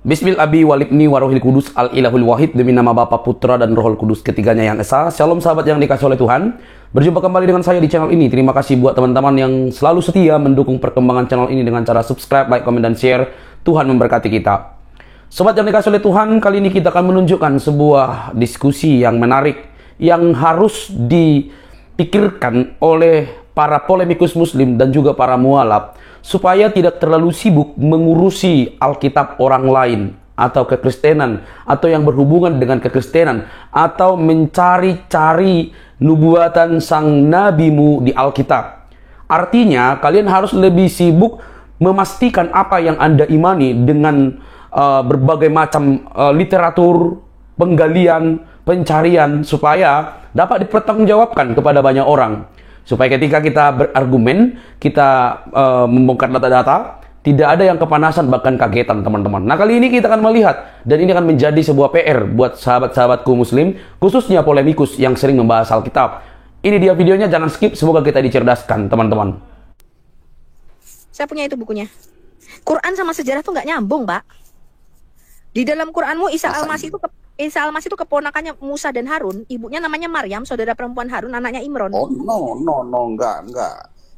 Bismil Abi Walibni Warohil Kudus Al-Ilahul Wahid, demi nama Bapa, Putra, dan Rohul Kudus, ketiganya yang esa. Shalom sahabat yang dikasih oleh Tuhan. Berjumpa kembali dengan saya di channel ini. Terima kasih buat teman-teman yang selalu setia mendukung perkembangan channel ini dengan cara subscribe, like, komen, dan share. Tuhan memberkati kita. Sobat yang dikasih oleh Tuhan, kali ini kita akan menunjukkan sebuah diskusi yang menarik yang harus dipikirkan oleh para polemikus muslim dan juga para mualaf, supaya tidak terlalu sibuk mengurusi Alkitab orang lain atau kekristenan, atau yang berhubungan dengan kekristenan, atau mencari-cari nubuatan sang nabimu di Alkitab. Artinya, kalian harus lebih sibuk memastikan apa yang Anda imani dengan berbagai macam literatur, penggalian, pencarian, supaya dapat dipertanggungjawabkan kepada banyak orang. Supaya ketika kita berargumen, kita membongkar data-data, tidak ada yang kepanasan bahkan kagetan, teman-teman. Nah, kali ini kita akan melihat, dan ini akan menjadi sebuah PR buat sahabat-sahabatku muslim, khususnya polemikus yang sering membahas Alkitab. Ini dia videonya, jangan skip, semoga kita dicerdaskan, teman-teman. Saya punya itu bukunya. Quran sama sejarah tuh nggak nyambung, Pak. Di dalam Quranmu Isa Al-Masih itu keponakannya Musa dan Harun, ibunya namanya Maryam, saudara perempuan Harun, anaknya Imron. Oh, no, enggak.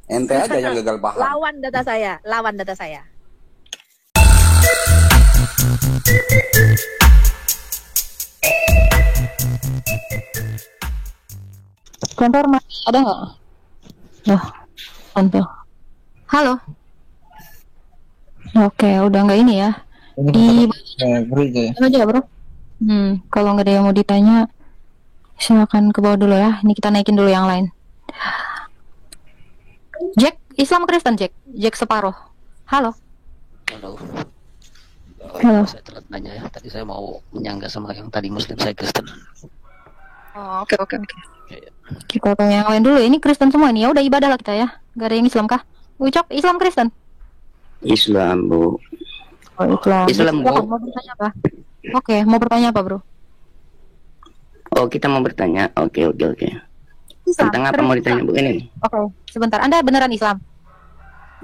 Ente aja yang gagal paham. Lawan data saya. Kantor masih ada nggak? Loh, kantor. Halo. Oke, udah nggak ini ya? Di aja, bro. Kalau nggak ada yang mau ditanya, silakan ke bawah dulu ya. Ini kita naikin dulu yang lain. Jack, Islam Kristen Jack separuh. Halo. Halo. Saya telat nanya ya. Tadi saya mau menyangga sama yang tadi Muslim, saya Kristen. Oh, oke. Kita tanya yang lain dulu. Ini Kristen semua nih. Ya udah ibadah lah kita ya. Gak ada yang Islam kah? Ucap Islam Kristen. Islam, Bu. Oh, Islam, Bu. Mau bertanya apa? Oke, mau bertanya apa, bro? Oh, kita mau bertanya. Oke. Islam, tentang apa mau ditanya, Bu? Ini. Oke, sebentar. Anda beneran Islam?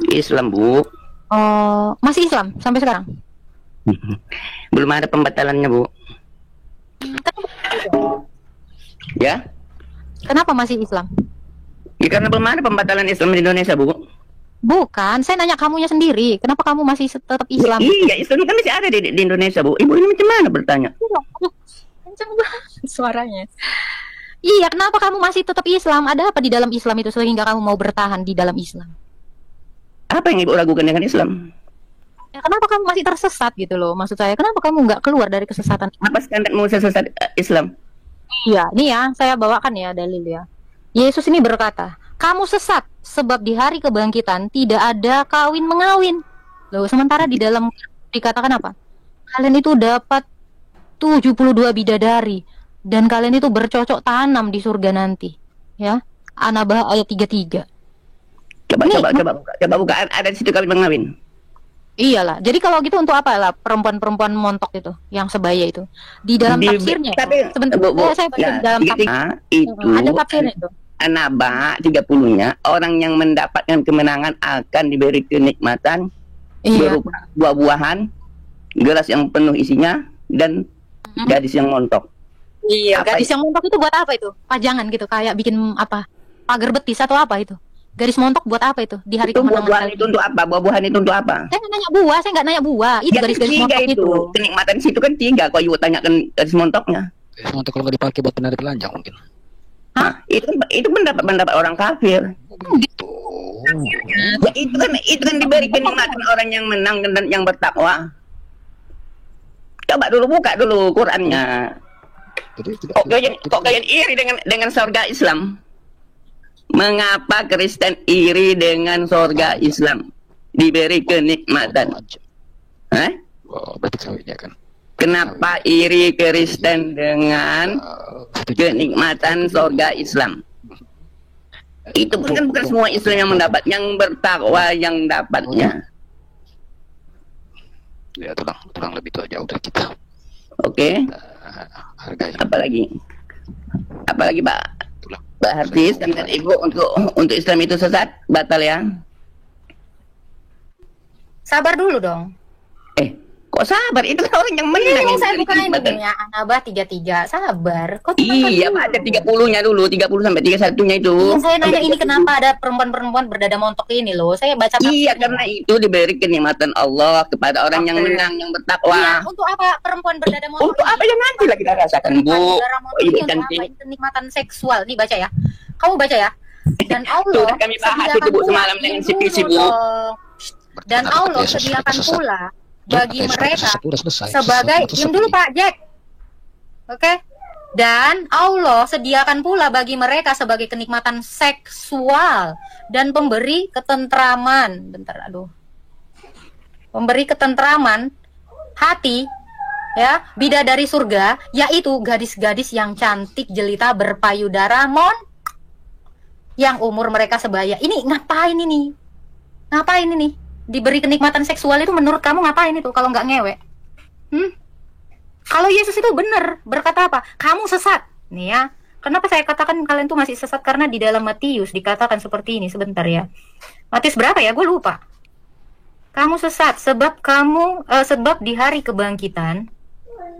Islam, Bu. Oh, masih Islam sampai sekarang? Belum ada pembatalannya, Bu. Ya? Kenapa masih Islam? Ya, karena belum ada pembatalan Islam di Indonesia, Bu. Bukan, saya nanya kamunya sendiri. Kenapa kamu masih tetap Islam? Iya, Islam kan masih ada di Indonesia, Bu. Ibu ini macam mana bertanya? Kenceng banget suaranya. Iya, kenapa kamu masih tetap Islam? Ada apa di dalam Islam itu sehingga kamu mau bertahan di dalam Islam? Apa yang Ibu ragukan dengan Islam? Ya, kenapa kamu masih tersesat gitu loh? Maksud saya, kenapa kamu nggak keluar dari kesesatan? Apa standarmu sesat Islam? Iya, nih ya, saya bawakan ya dalil ya. Yesus ini berkata, kamu sesat sebab di hari kebangkitan tidak ada kawin mengawin. Loh, sementara di dalam dikatakan apa? Kalian itu dapat 72 bidadari dan kalian itu bercocok tanam di surga nanti. Ya. An-Naba ayat 33. Coba buka, ada di situ kawin mengawin. Iyalah. Jadi kalau gitu untuk apa lah perempuan-perempuan montok itu yang sebaya itu? Di dalam tafsirnya. Tapi sebentar, saya baca di dalam tafsir. Itu ada tafsirnya itu. An-Naba 30-nya, orang yang mendapatkan kemenangan akan diberi kenikmatan berupa buah-buahan, gelas yang penuh isinya, dan gadis yang montok. Iya, gadis yang montok itu buat apa itu? Pajangan gitu, kayak bikin apa? Pagar betis atau apa itu? Gadis montok buat apa itu? Di hari kemenangan. Buah-buahan itu untuk apa? Buah-buahan itu untuk apa? Saya nggak nanya buah. Itu gadis-gadis montok itu. Kenikmatan situ kan 3. Kok ibu tanyakan gadis montoknya? Gadis montok kalau nggak dipakai buat penarik telanjang mungkin. Hah? Itu pendapat orang kafir. Gitu. Ya, itu kan diberi kenikmatan orang yang menang dan yang bertakwa. Coba dulu buka dulu Qurannya. Kok kalian iri dengan surga Islam? Mengapa Kristen iri dengan surga Islam? Diberi kenikmatan. Hah? Oh, berarti kawinnya kan. Kenapa iri Kristen dengan kenikmatan surga Islam? Itu pun kan bukan semua Islam yang mendapat, yang bertakwa yang dapatnya. Ya, tulang lebih tua jauh dari kita. Oke. Hargai. Apalagi Pak Hafiz dan Ibu untuk Islam itu sesat, batal ya? Sabar dulu dong. Kok sabar? Itu kan orang yang menang. Ini yang saya diberi bukain kenikmatan. ya, Anaba 33. Sabar. Kok tekan Iya, dulu? Pak, ada 30-nya dulu, 30 sampai 31-nya itu. Iya, saya nanya ini kenapa ada perempuan-perempuan berdada montok ini loh. Saya baca Iya, tafsirnya. karena itu diberi kenikmatan Allah kepada orang yang Oke. menang, yang Iya, bertakwa. untuk apa perempuan berdada montok? Untuk apa yang nanti lagi kita rasakan, Bu? Payudara montok Ibu ini untuk apa? cantik. Ini kenikmatan seksual. Nih baca ya. Kamu baca ya. Dan Allah Sudah kami bahas itu, Bu, sediakan semalam pula- dengan Diam CPC, dulu Bu. dong. Dan Berarti Allah Yesus sediakan sudah sesat. pula Berarti bagi Yesus sudah mereka sesat, sudah selesai. sebagai Sesat, diam dulu sesat. Pak Jack. Oke. Dan Allah sediakan pula bagi mereka sebagai kenikmatan seksual dan pemberi ketentraman. Bentar, aduh. Pemberi ketentraman hati, ya, bidadari surga, yaitu gadis-gadis yang cantik jelita berpayudara yang umur mereka sebaya. Ini ngapain ini? Ngapain ini? Diberi kenikmatan seksual itu menurut kamu ngapain itu kalau nggak ngewe? Kalau Yesus itu benar berkata apa? Kamu sesat. Nih ya. Kenapa saya katakan kalian tuh masih sesat? Karena di dalam Matius dikatakan seperti ini. Sebentar ya. Matius berapa ya? Gue lupa. Kamu sesat sebab sebab di hari kebangkitan,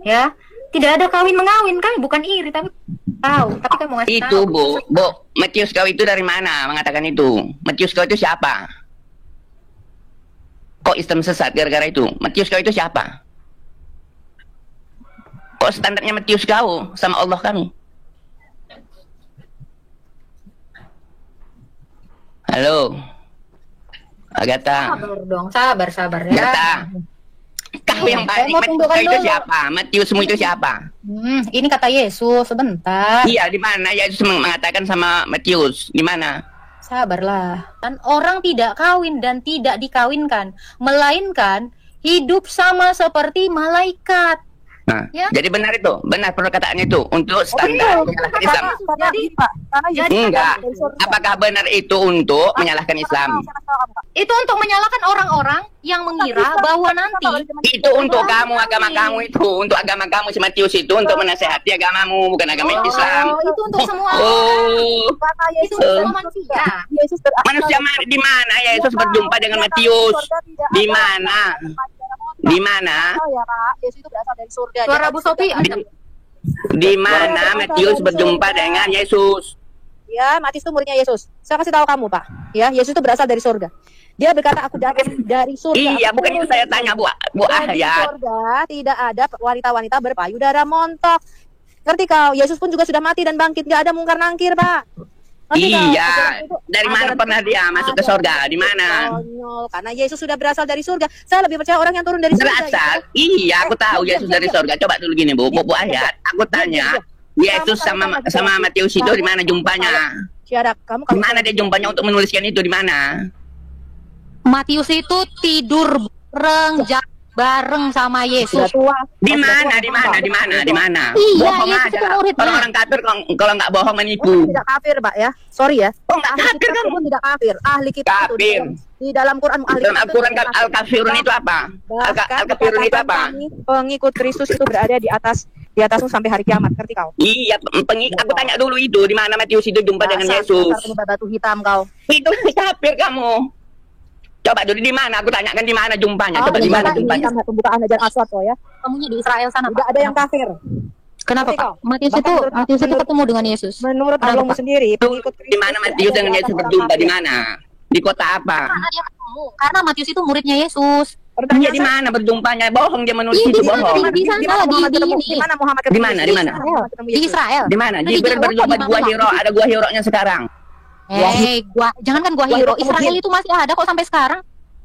ya, tidak ada kawin mengawin. Kami bukan iri tapi tahu. Tapi kamu ngasih Itu, tahu. Bu. Matius kau itu dari mana mengatakan itu? Matius kau itu siapa? Kok Islam sesat gara-gara itu? Matius kau itu siapa? Kok standarnya Matius kau sama Allah kami? Halo, Agatha. Sabar dong, sabar ya. Agatha. Kau yang Saya paling mau Matius tunjukkan kau itu dulu. siapa? Matiusmu itu siapa? Ini kata Yesus, sebentar. Iya, di mana Yesus mengatakan sama Matius? Di mana? Sabarlah. Dan orang tidak kawin dan tidak dikawinkan, melainkan hidup sama seperti malaikat. Nah, Ya. jadi benar itu, benar perkataannya itu untuk standar menyalahkan Islam. Jadi Enggak. Apakah benar itu untuk menyalahkan Islam? itu untuk menyalahkan orang-orang yang mengira bahwa nanti Itu untuk kamu, agama kamu itu, untuk agama kamu si Matius itu untuk menasehati agamamu, bukan agama Islam. itu untuk semua Oh, itu untuk semua manusia. manusia di mana Yesus berjumpa dengan Matius? Di mana? Di mana? Ya Pak, Yesus itu berasal dari surga. Suara Bu Sofi ada. Di mana Matius berjumpa dengan Yesus? Ya, Matius itu muridnya Yesus. Saya kasih tahu kamu, Pak. Ya, Yesus itu berasal dari surga. Dia berkata, aku datang dari surga. Iya, Aku bukan itu turun saya dari tanya, surga. Bu Dan di Ayat. surga tidak ada wanita-wanita berpayudara montok. Ngerti kau? Yesus pun juga sudah mati dan bangkit. Gak ada mungkar nangkir, Pak. Ngerti kau? Iya, Ajaran itu- dari mana ajaran pernah dia masuk ke surga? Di mana? Konyol, karena Yesus sudah berasal dari surga. Saya lebih percaya orang yang turun dari surga. Berasal? Iya, aku tahu Yesus dari surga. Coba dulu gini, Bu Ayat. Aku tanya, Yesus sama Matius itu di mana jumpanya? Syarab, kamu Di mana dia jumpanya untuk menuliskan itu? Di mana? Matius itu tidur bareng sama Yesus. tua. Di mana? Di mana? Di mana? Di mana? Iya, Bohong Yesus aja. itu muridnya. Orang-orang kafir kalau nggak bohong menipu. Tidak kafir, Pak ya. Sorry ya. Oh, nggak Ahli kafir kitab kamu. pun tidak kafir. Ahli kitab itu Kafir. di dalam Quran ahli Dalam kitab itu Al-Quran tidak kafir. Al-Kafirun itu apa? Bahkan Al-Kafirun itu apa? kami, pengikut Kristus itu berada di atasmu sampai hari kiamat. Ngerti kau? Iya, aku tanya dulu itu di mana Matius itu jumpa dengan Dasar Yesus. pemuda batu hitam kau. Itu kafir kamu. Coba dulu di mana? Aku tanyakan di mana jumpanya. Coba di mana jumpanya? Pembukaan ajaran Aswad kau ya. Ketemunya di Israel sana, Tidak Pak. ada yang kafir. Kenapa, Ngerti Pak? kau? Matius Bahkan itu menurut- Matius itu menurut- ketemu dengan Yesus. Menurut Kenapa, Allahmu Pak? sendiri, pengikut Kristus Di mana Matius ada dengan di Yesus atas berjumpa? orang Di kafir. mana? Di kota apa? Karena dia ketemu. Karena Matius itu muridnya Yesus. Pertanyaan Iya, di mana berjumpanya? Bohong dia menulis Iya, itu di mana? bohong. Di sana, mana Muhammad di ketemu? ini. Di mana Muhammad ketemu? Di mana? Di mana? Muhammad ketemu Di Yesus. Israel. Di mana? Itu Jibril Eropa, berjumpa di di Gua mana? Hiro. Ada Gua Hiro-nya sekarang. Jangan kan Gua Gua Hiro. Hiro Israel kemudian. itu masih ada kok sampai sekarang.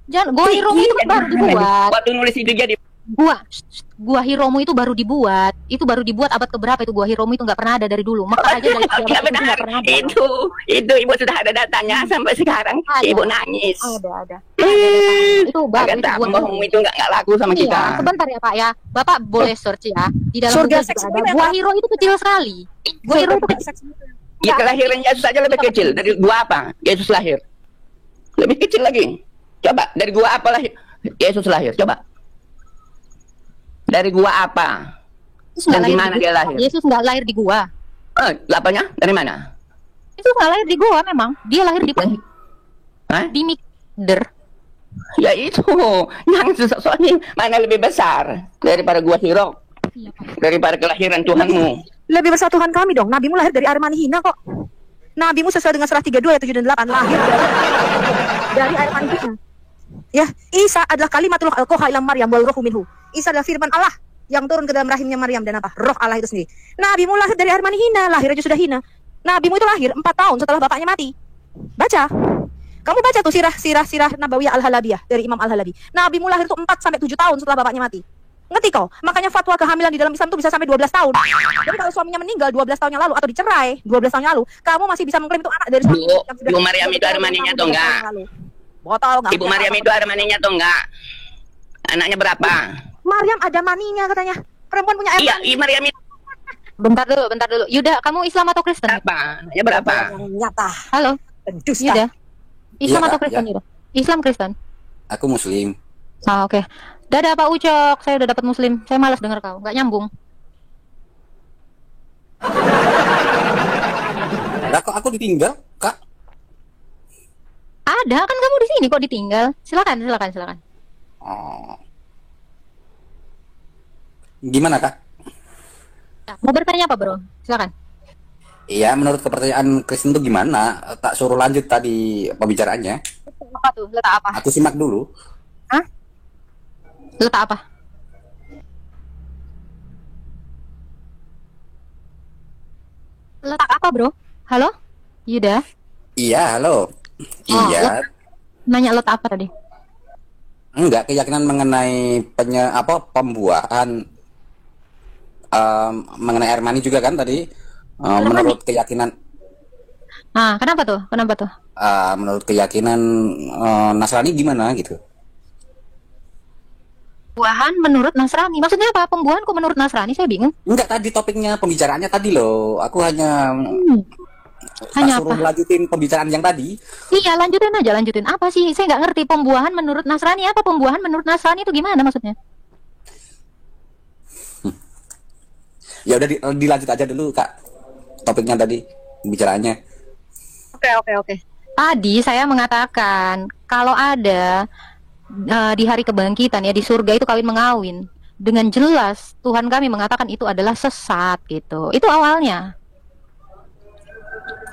Jangan, Gua Hiro itu kan baru Iya, dibuat. waktu nulis itu dia di Gua Hiromu itu baru dibuat. Itu baru dibuat abad keberapa itu Gua Hiromu itu nggak pernah ada dari dulu. Mekah aja dari Iya, abad itu benar. nggak pernah ada. Itu ibu sudah ada datanya sampai sekarang. Ada. Ibu nangis. Ada. Itu baru itu Agak Gua bohong Hiro. itu nggak laku sama Iya, kita. sebentar ya Pak ya. Bapak boleh search ya. Di dalam Surga Google seks juga ini ada. apa? Gua Hiro itu kecil sekali. Gua Hiro itu kecil. Ya kelahiran Yesus saja lebih kecil. Dari gua apa? Yesus lahir. Lebih kecil lagi. Coba dari gua apa lahir? Yesus lahir. Coba. Dari gua apa? Yesus nggak Dan di lahir mana di dia gua. lahir? Yesus nggak lahir di gua. Apanya? Dari mana? Yesus nggak lahir di gua memang. Dia lahir di Hah? di Mikder. Ya itu, yang soalnya mana lebih besar daripada gua Hiro, Iya, Pak. daripada kelahiran Tuhanmu. Lebih besar Tuhan kami dong. Nabimu lahir dari air mani hina kok. Nabimu sesuai dengan surah 32 ayat 7 dan 8 lahir dari air mani hina. Ya, Isa adalah kalimatul alqaha ila Maryam wal ruhu minhu. Isa adalah firman Allah yang turun ke dalam rahimnya Maryam dan apa? Roh Allah itu sendiri. Nabimu lahir dari air mani hina, lahir aja sudah hina. Nabimu itu lahir 4 tahun setelah bapaknya mati. Baca. Kamu baca tuh sirah Nabawiyah Al-Halabiyah dari Imam Al-Halabi. Nabimu lahir tuh 4 sampai 7 tahun setelah bapaknya mati. Ngerti kau? Makanya fatwa kehamilan di dalam Islam itu bisa sampai 12 tahun. Jadi kalau suaminya meninggal 12 tahun yang lalu atau dicerai 12 tahun yang lalu, kamu masih bisa mengklaim itu anak dari suami Bu, yang sudah Ibu Maryam itu ada maninya atau enggak? Botol enggak. Ibu Maryam itu ada maninya atau enggak? Anaknya berapa? Maryam ada maninya katanya. Perempuan punya air Iya, mani. Ibu Maryam itu Bentar dulu. Yuda, kamu Islam atau Kristen? berapa? Anaknya berapa? Yang nyata. Halo, Pendusta. Yuda. Islam Iya, atau Kak, Kristen, iya. Yuda? Islam Kristen. Aku Muslim. Ah, oke. Dadah Pak Ucok, saya udah dapat Muslim. Saya malas dengar kau, nggak nyambung. Lah kok aku ditinggal, Kak? Ada kan kamu di sini kok ditinggal? Silakan. Oh. Gimana, Kak? Mau bertanya apa, Bro? Silakan. Iya, menurut kepercayaan Kristen itu gimana? Tak suruh lanjut tadi pembicaraannya. Apa tuh? Letak apa? Aku simak dulu. Hah? Letak apa? Letak apa, Bro? Halo? Yuda? Iya, halo. Iya. Nanya letak apa tadi? Enggak, keyakinan mengenai pembuahan mengenai air mani juga kan tadi. Menurut keyakinan Ah, kenapa tuh? menurut keyakinan Nasrani gimana gitu. Pembuahan menurut Nasrani. Maksudnya apa? Pembuahan kok menurut Nasrani? Saya bingung. Enggak, tadi topiknya pembicaraannya tadi loh. Aku hanya Hanya suruh apa? lanjutin pembicaraan yang tadi. Iya, lanjutin. Apa sih? Saya nggak ngerti pembuahan menurut Nasrani. Apa pembuahan menurut Nasrani itu gimana maksudnya? Ya udah dilanjut aja dulu, Kak. Topiknya tadi pembicaraannya. Oke. Tadi saya mengatakan kalau ada di hari kebangkitan ya di surga itu kawin mengawin. Dengan jelas Tuhan kami mengatakan itu adalah sesat gitu. Itu awalnya.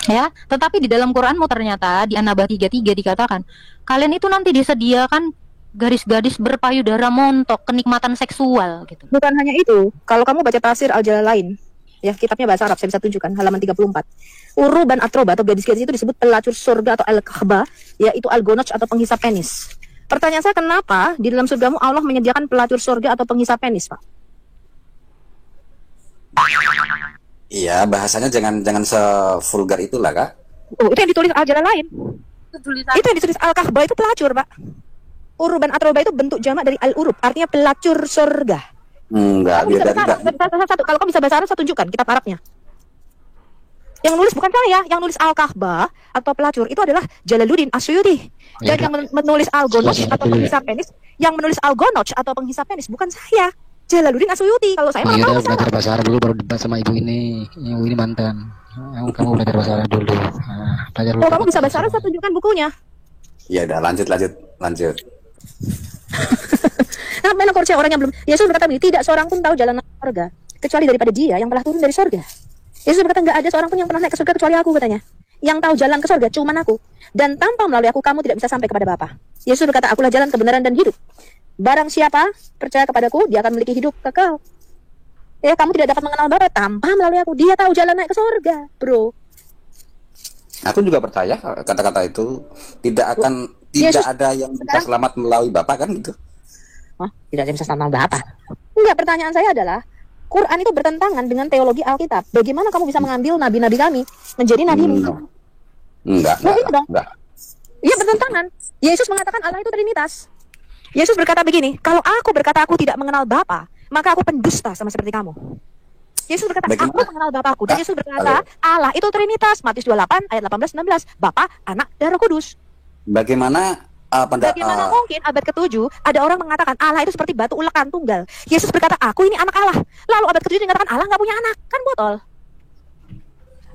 Ya, tetapi di dalam Quranmu ternyata di An-Naba 33 dikatakan kalian itu nanti disediakan gadis-gadis berpayudara montok, kenikmatan seksual gitu. Bukan hanya itu, kalau kamu baca tafsir Al-Jalalain, ya kitabnya bahasa Arab, saya bisa tunjukkan halaman 34. Uruban atroba atau gadis-gadis itu disebut pelacur surga atau al-kahba, yaitu al-gonoch atau penghisap penis. Pertanyaan saya, kenapa di dalam surgamu Allah menyediakan pelacur surga atau penghisap penis, Pak? Iya, bahasanya jangan sevulgar itulah, Kak. Oh, itu yang ditulis Al-Jalalain. Itu yang ditulis al-kahba itu pelacur, Pak. Uruban atroba itu bentuk jamak dari al-urub, artinya pelacur surga. Enggak, Kamu bisa beda bahasa tidak. Arab, satu. Kalau kamu bisa bahasa Arab, saya tunjukkan kitab Arabnya. Yang nulis bukan saya, yang nulis al-kahba atau pelacur itu adalah Jalaluddin Asyuyuti. Dan yang menulis al-gonoch atau penghisap penis, yang menulis al-gonoch atau penghisap penis bukan saya, Jalaluddin Asyuyuti. Kalau saya Oh malah iya, tahu udah belajar bahasa Arab dulu baru debat sama ibu ini. Ibu ini mantan. Kamu belajar bahasa Arab dulu. Belajar dulu. kalau kamu bisa bahasa Arab, saya tunjukkan bukunya. Ya udah, lanjut. Nah, memang percaya orang yang belum. Yesus berkata begini, tidak seorang pun tahu jalan surga kecuali daripada Dia yang telah turun dari surga. Yesus berkata, nggak ada seorang pun yang pernah naik ke surga kecuali aku, katanya. Yang tahu jalan ke surga cuman aku. Dan tanpa melalui aku kamu tidak bisa sampai kepada Bapa. Yesus berkata, akulah jalan kebenaran dan hidup. Barang siapa percaya kepadaku, dia akan memiliki hidup kekal. Ya, kamu tidak dapat mengenal Bapa tanpa melalui aku. Dia tahu jalan naik ke surga, bro. Aku juga percaya kata-kata itu tidak Yesus ada yang bisa selamat melalui Bapak kan gitu. Oh, tidak bisa sama Bapak. Enggak, pertanyaan saya adalah, Quran itu bertentangan dengan teologi Alkitab. Bagaimana kamu bisa mengambil nabi-nabi kami menjadi nabimu? Enggak. Iya, bertentangan. Yesus mengatakan Allah itu Trinitas. Yesus berkata begini, kalau aku berkata aku tidak mengenal Bapa, maka aku pendusta sama seperti kamu. Yesus berkata, aku mengenal Bapakku. Dan Yesus berkata, Allah itu Trinitas. Matius 28 ayat 18-19. Bapa, Anak, dan Roh Kudus. Bagaimana Bagaimana mungkin abad ke-7 ada orang mengatakan Allah itu seperti batu ulekan tunggal. Yesus berkata, aku ini anak Allah. Lalu abad ke-7 dikatakan Allah nggak punya anak. Kan botol.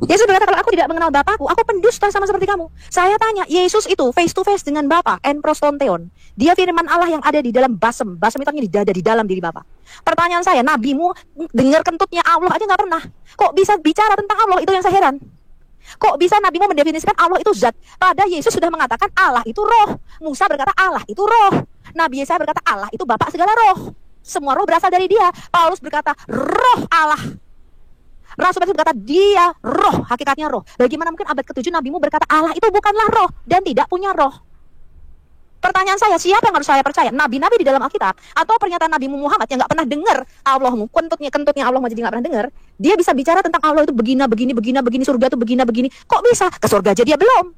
Yesus berkata, kalau aku tidak mengenal Bapakku, aku pendusta sama seperti kamu. Saya tanya, Yesus itu face to face dengan Bapa, en prostonteon. Dia firman Allah yang ada di dalam basem. Basem itu artinya di dada, di dalam diri Bapa. Pertanyaan saya, nabimu dengar kentutnya Allah aja nggak pernah. Kok bisa bicara tentang Allah? Itu yang saya heran. Kok bisa nabimu mendefinisikan Allah itu zat? Pada Yesus sudah mengatakan Allah itu roh. Musa berkata Allah itu roh. Nabi Yesaya berkata Allah itu Bapa segala roh. Semua roh berasal dari dia. Paulus berkata roh Allah. Rasul Petrus berkata dia roh, hakikatnya roh. Bagaimana mungkin abad ke-7 nabimu berkata Allah itu bukanlah roh dan tidak punya roh? Pertanyaan saya, siapa yang harus saya percaya? Nabi-nabi di dalam Alkitab atau pernyataan Nabi Muhammad yang nggak pernah dengar Allahmu, kentutnya Allah jadi nggak pernah dengar? Dia bisa bicara tentang Allah itu begini, surga itu begini. Kok bisa? Ke surga aja dia belum.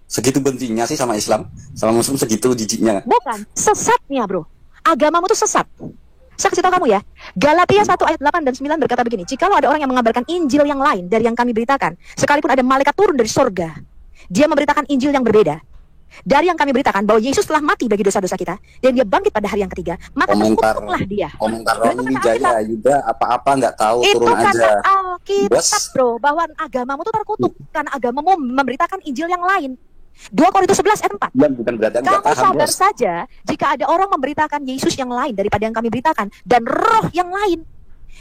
Segitu bentingnya sih sama Islam, sama Muslim segitu jijiknya. Bukan, sesatnya bro. Agamamu tuh sesat. Saya kasih tahu kamu ya, Galatia 1 ayat 8 dan 9 berkata begini, jikalau ada orang yang mengabarkan Injil yang lain dari yang kami beritakan, sekalipun ada malaikat turun dari surga, dia memberitakan Injil yang berbeda dari yang kami beritakan, bahwa Yesus telah mati bagi dosa-dosa kita dan dia bangkit pada hari yang ketiga, maka terkutuklah dia. Komentar Roni Wijaya juga apa-apa nggak tahu, itu turun aja. Itu kata Alkitab bro, bahwa agamamu tuh terkutuk karena agamamu memberitakan Injil yang lain. 2 Korintus 11 ayat 4. Bukan berarti kamu sadar saja jika ada orang memberitakan Yesus yang lain daripada yang kami beritakan, dan roh yang lain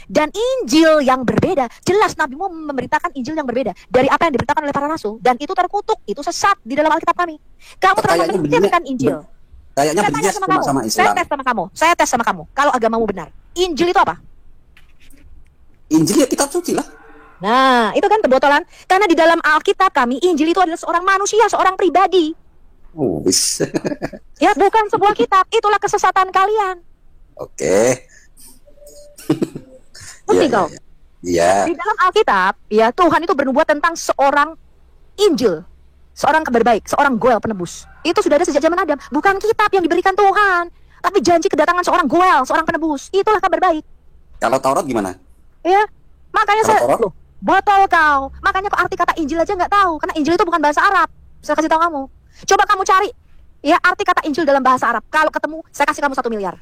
dan Injil yang berbeda. Jelas Nabi mau memberitakan Injil yang berbeda dari apa yang diberitakan oleh para rasul, dan itu terkutuk, itu sesat di dalam Alkitab kami. Kamu terlalu menafsirkan Injil. Kayaknya begini sama Islam. Saya tes sama kamu. Kalau agamamu benar, Injil itu apa? Injil ya kitab suci lah. Nah, itu kan kebotolan. Karena di dalam Alkitab kami, Injil itu adalah seorang manusia, seorang pribadi. Oh, wis. Ya, bukan sebuah kitab. Itulah kesesatan kalian. Oke. Ngerti kau? Iya. Di dalam Alkitab, ya Tuhan itu bernubuat tentang seorang Injil, seorang kabar baik, seorang goel penebus. Itu sudah ada sejak zaman Adam. Bukan kitab yang diberikan Tuhan, tapi janji kedatangan seorang goel, seorang penebus. Itulah kabar baik. Kalau Taurat gimana? Ya, makanya Kalau saya... Botol kau. Makanya kok arti kata Injil aja nggak tahu, karena Injil itu bukan bahasa Arab. Saya kasih tahu kamu. Coba kamu cari ya arti kata Injil dalam bahasa Arab. Kalau ketemu, saya kasih kamu 1 miliar.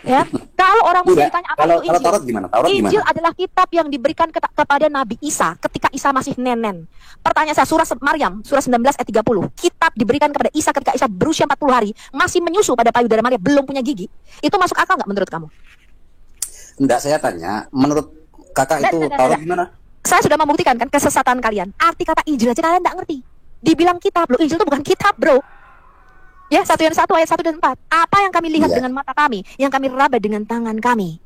Ya, kalau orang Muslim tanya apa itu Injil? Kalau Taurat gimana? Injil adalah kitab yang diberikan kepada Nabi Isa ketika Isa masih nenen. Pertanyaan saya, surah Maryam, surah 19 ayat 30. Kitab diberikan kepada Isa ketika Isa berusia 40 hari, masih menyusu pada payudara Maria, belum punya gigi. Itu masuk akal nggak menurut kamu? Enggak, saya tanya, menurut kakak itu Taurat gimana? Saya sudah membuktikan kan kesesatan kalian. Arti kata Injil aja kalian nggak ngerti. Dibilang kitab, loh Injil itu bukan kitab bro. Ya, 1 Yohanes 1 ayat 1 dan 4. Apa yang kami lihat dengan mata kami, yang kami raba dengan tangan kami,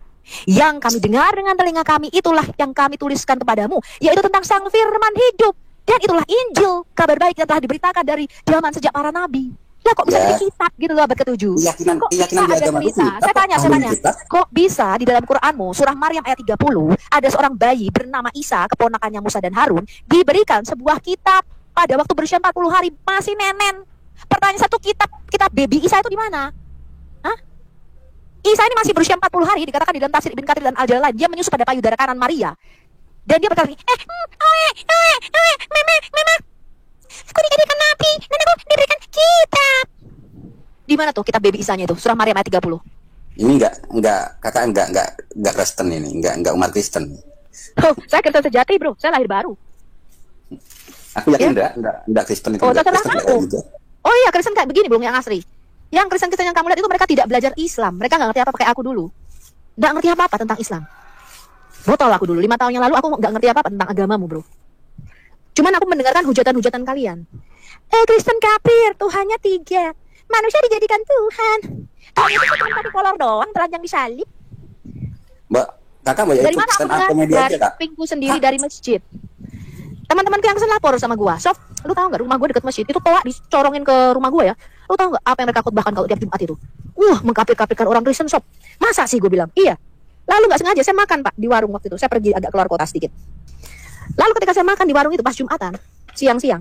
yang kami dengar dengan telinga kami, itulah yang kami tuliskan kepadamu, yaitu tentang Sang Firman hidup. Dan itulah Injil, kabar baik yang telah diberitakan dari zaman sejak para nabi. Lah kok bisa jadi kitab gitu loh abad ke-7? Kok bisa ada tulisan? Saya tanya, kok bisa di dalam Quranmu, surah Maryam ayat 30, ada seorang bayi bernama Isa, keponakannya Musa dan Harun, diberikan sebuah kitab pada waktu berusia 40 hari, masih nenen. Pertanyaan satu, kitab baby Isa itu di mana? Hah? Isa ini masih berusia 40 hari, dikatakan di dalam tafsir Ibn Katsir dan Al-Jalalain, dia menyusu pada payudara kanan Maria. Dan dia berkata, mama, aku dijadikan nabi dan aku diberikan kitab. Di mana tuh kitab baby Isanya itu? Surah Maryam ayat 30. Ini kakak enggak Kristen ini, enggak umat Kristen. Oh, saya Kristen sejati, bro. Saya lahir baru. Aku yakin enggak Kristen itu. Oh, terserah kamu. Oh iya, Kristen kayak begini belum yang asli. Yang Kristen yang kamu lihat itu mereka tidak belajar Islam. Mereka nggak ngerti apa pakai aku dulu. Nggak ngerti apa-apa tentang Islam. Botol aku dulu. 5 tahun yang lalu aku nggak ngerti apa-apa tentang agamamu, bro. Cuman aku mendengarkan hujatan-hujatan kalian. Kristen kafir, Tuhannya 3. Manusia dijadikan Tuhan. Tuhan itu cuma satu kolor doang, telanjang disalib. Mbak, kakak mau dari mana aku dengar? Dari pingku sendiri dari masjid. Teman-temanku yang kesel lapor sama gua. Sof, lu tahu nggak rumah gua dekat masjid? Itu toa dicorongin ke rumah gua ya. Lu tahu nggak apa yang mereka khotbahkan kalau tiap Jumat itu? Mengkafir-kafirkan orang Kristen, Sof. Masa sih, gua bilang? Iya. Lalu nggak sengaja saya makan, Pak, di warung waktu itu. Saya pergi agak keluar kota sedikit. Lalu ketika saya makan di warung itu pas Jumatan, siang-siang,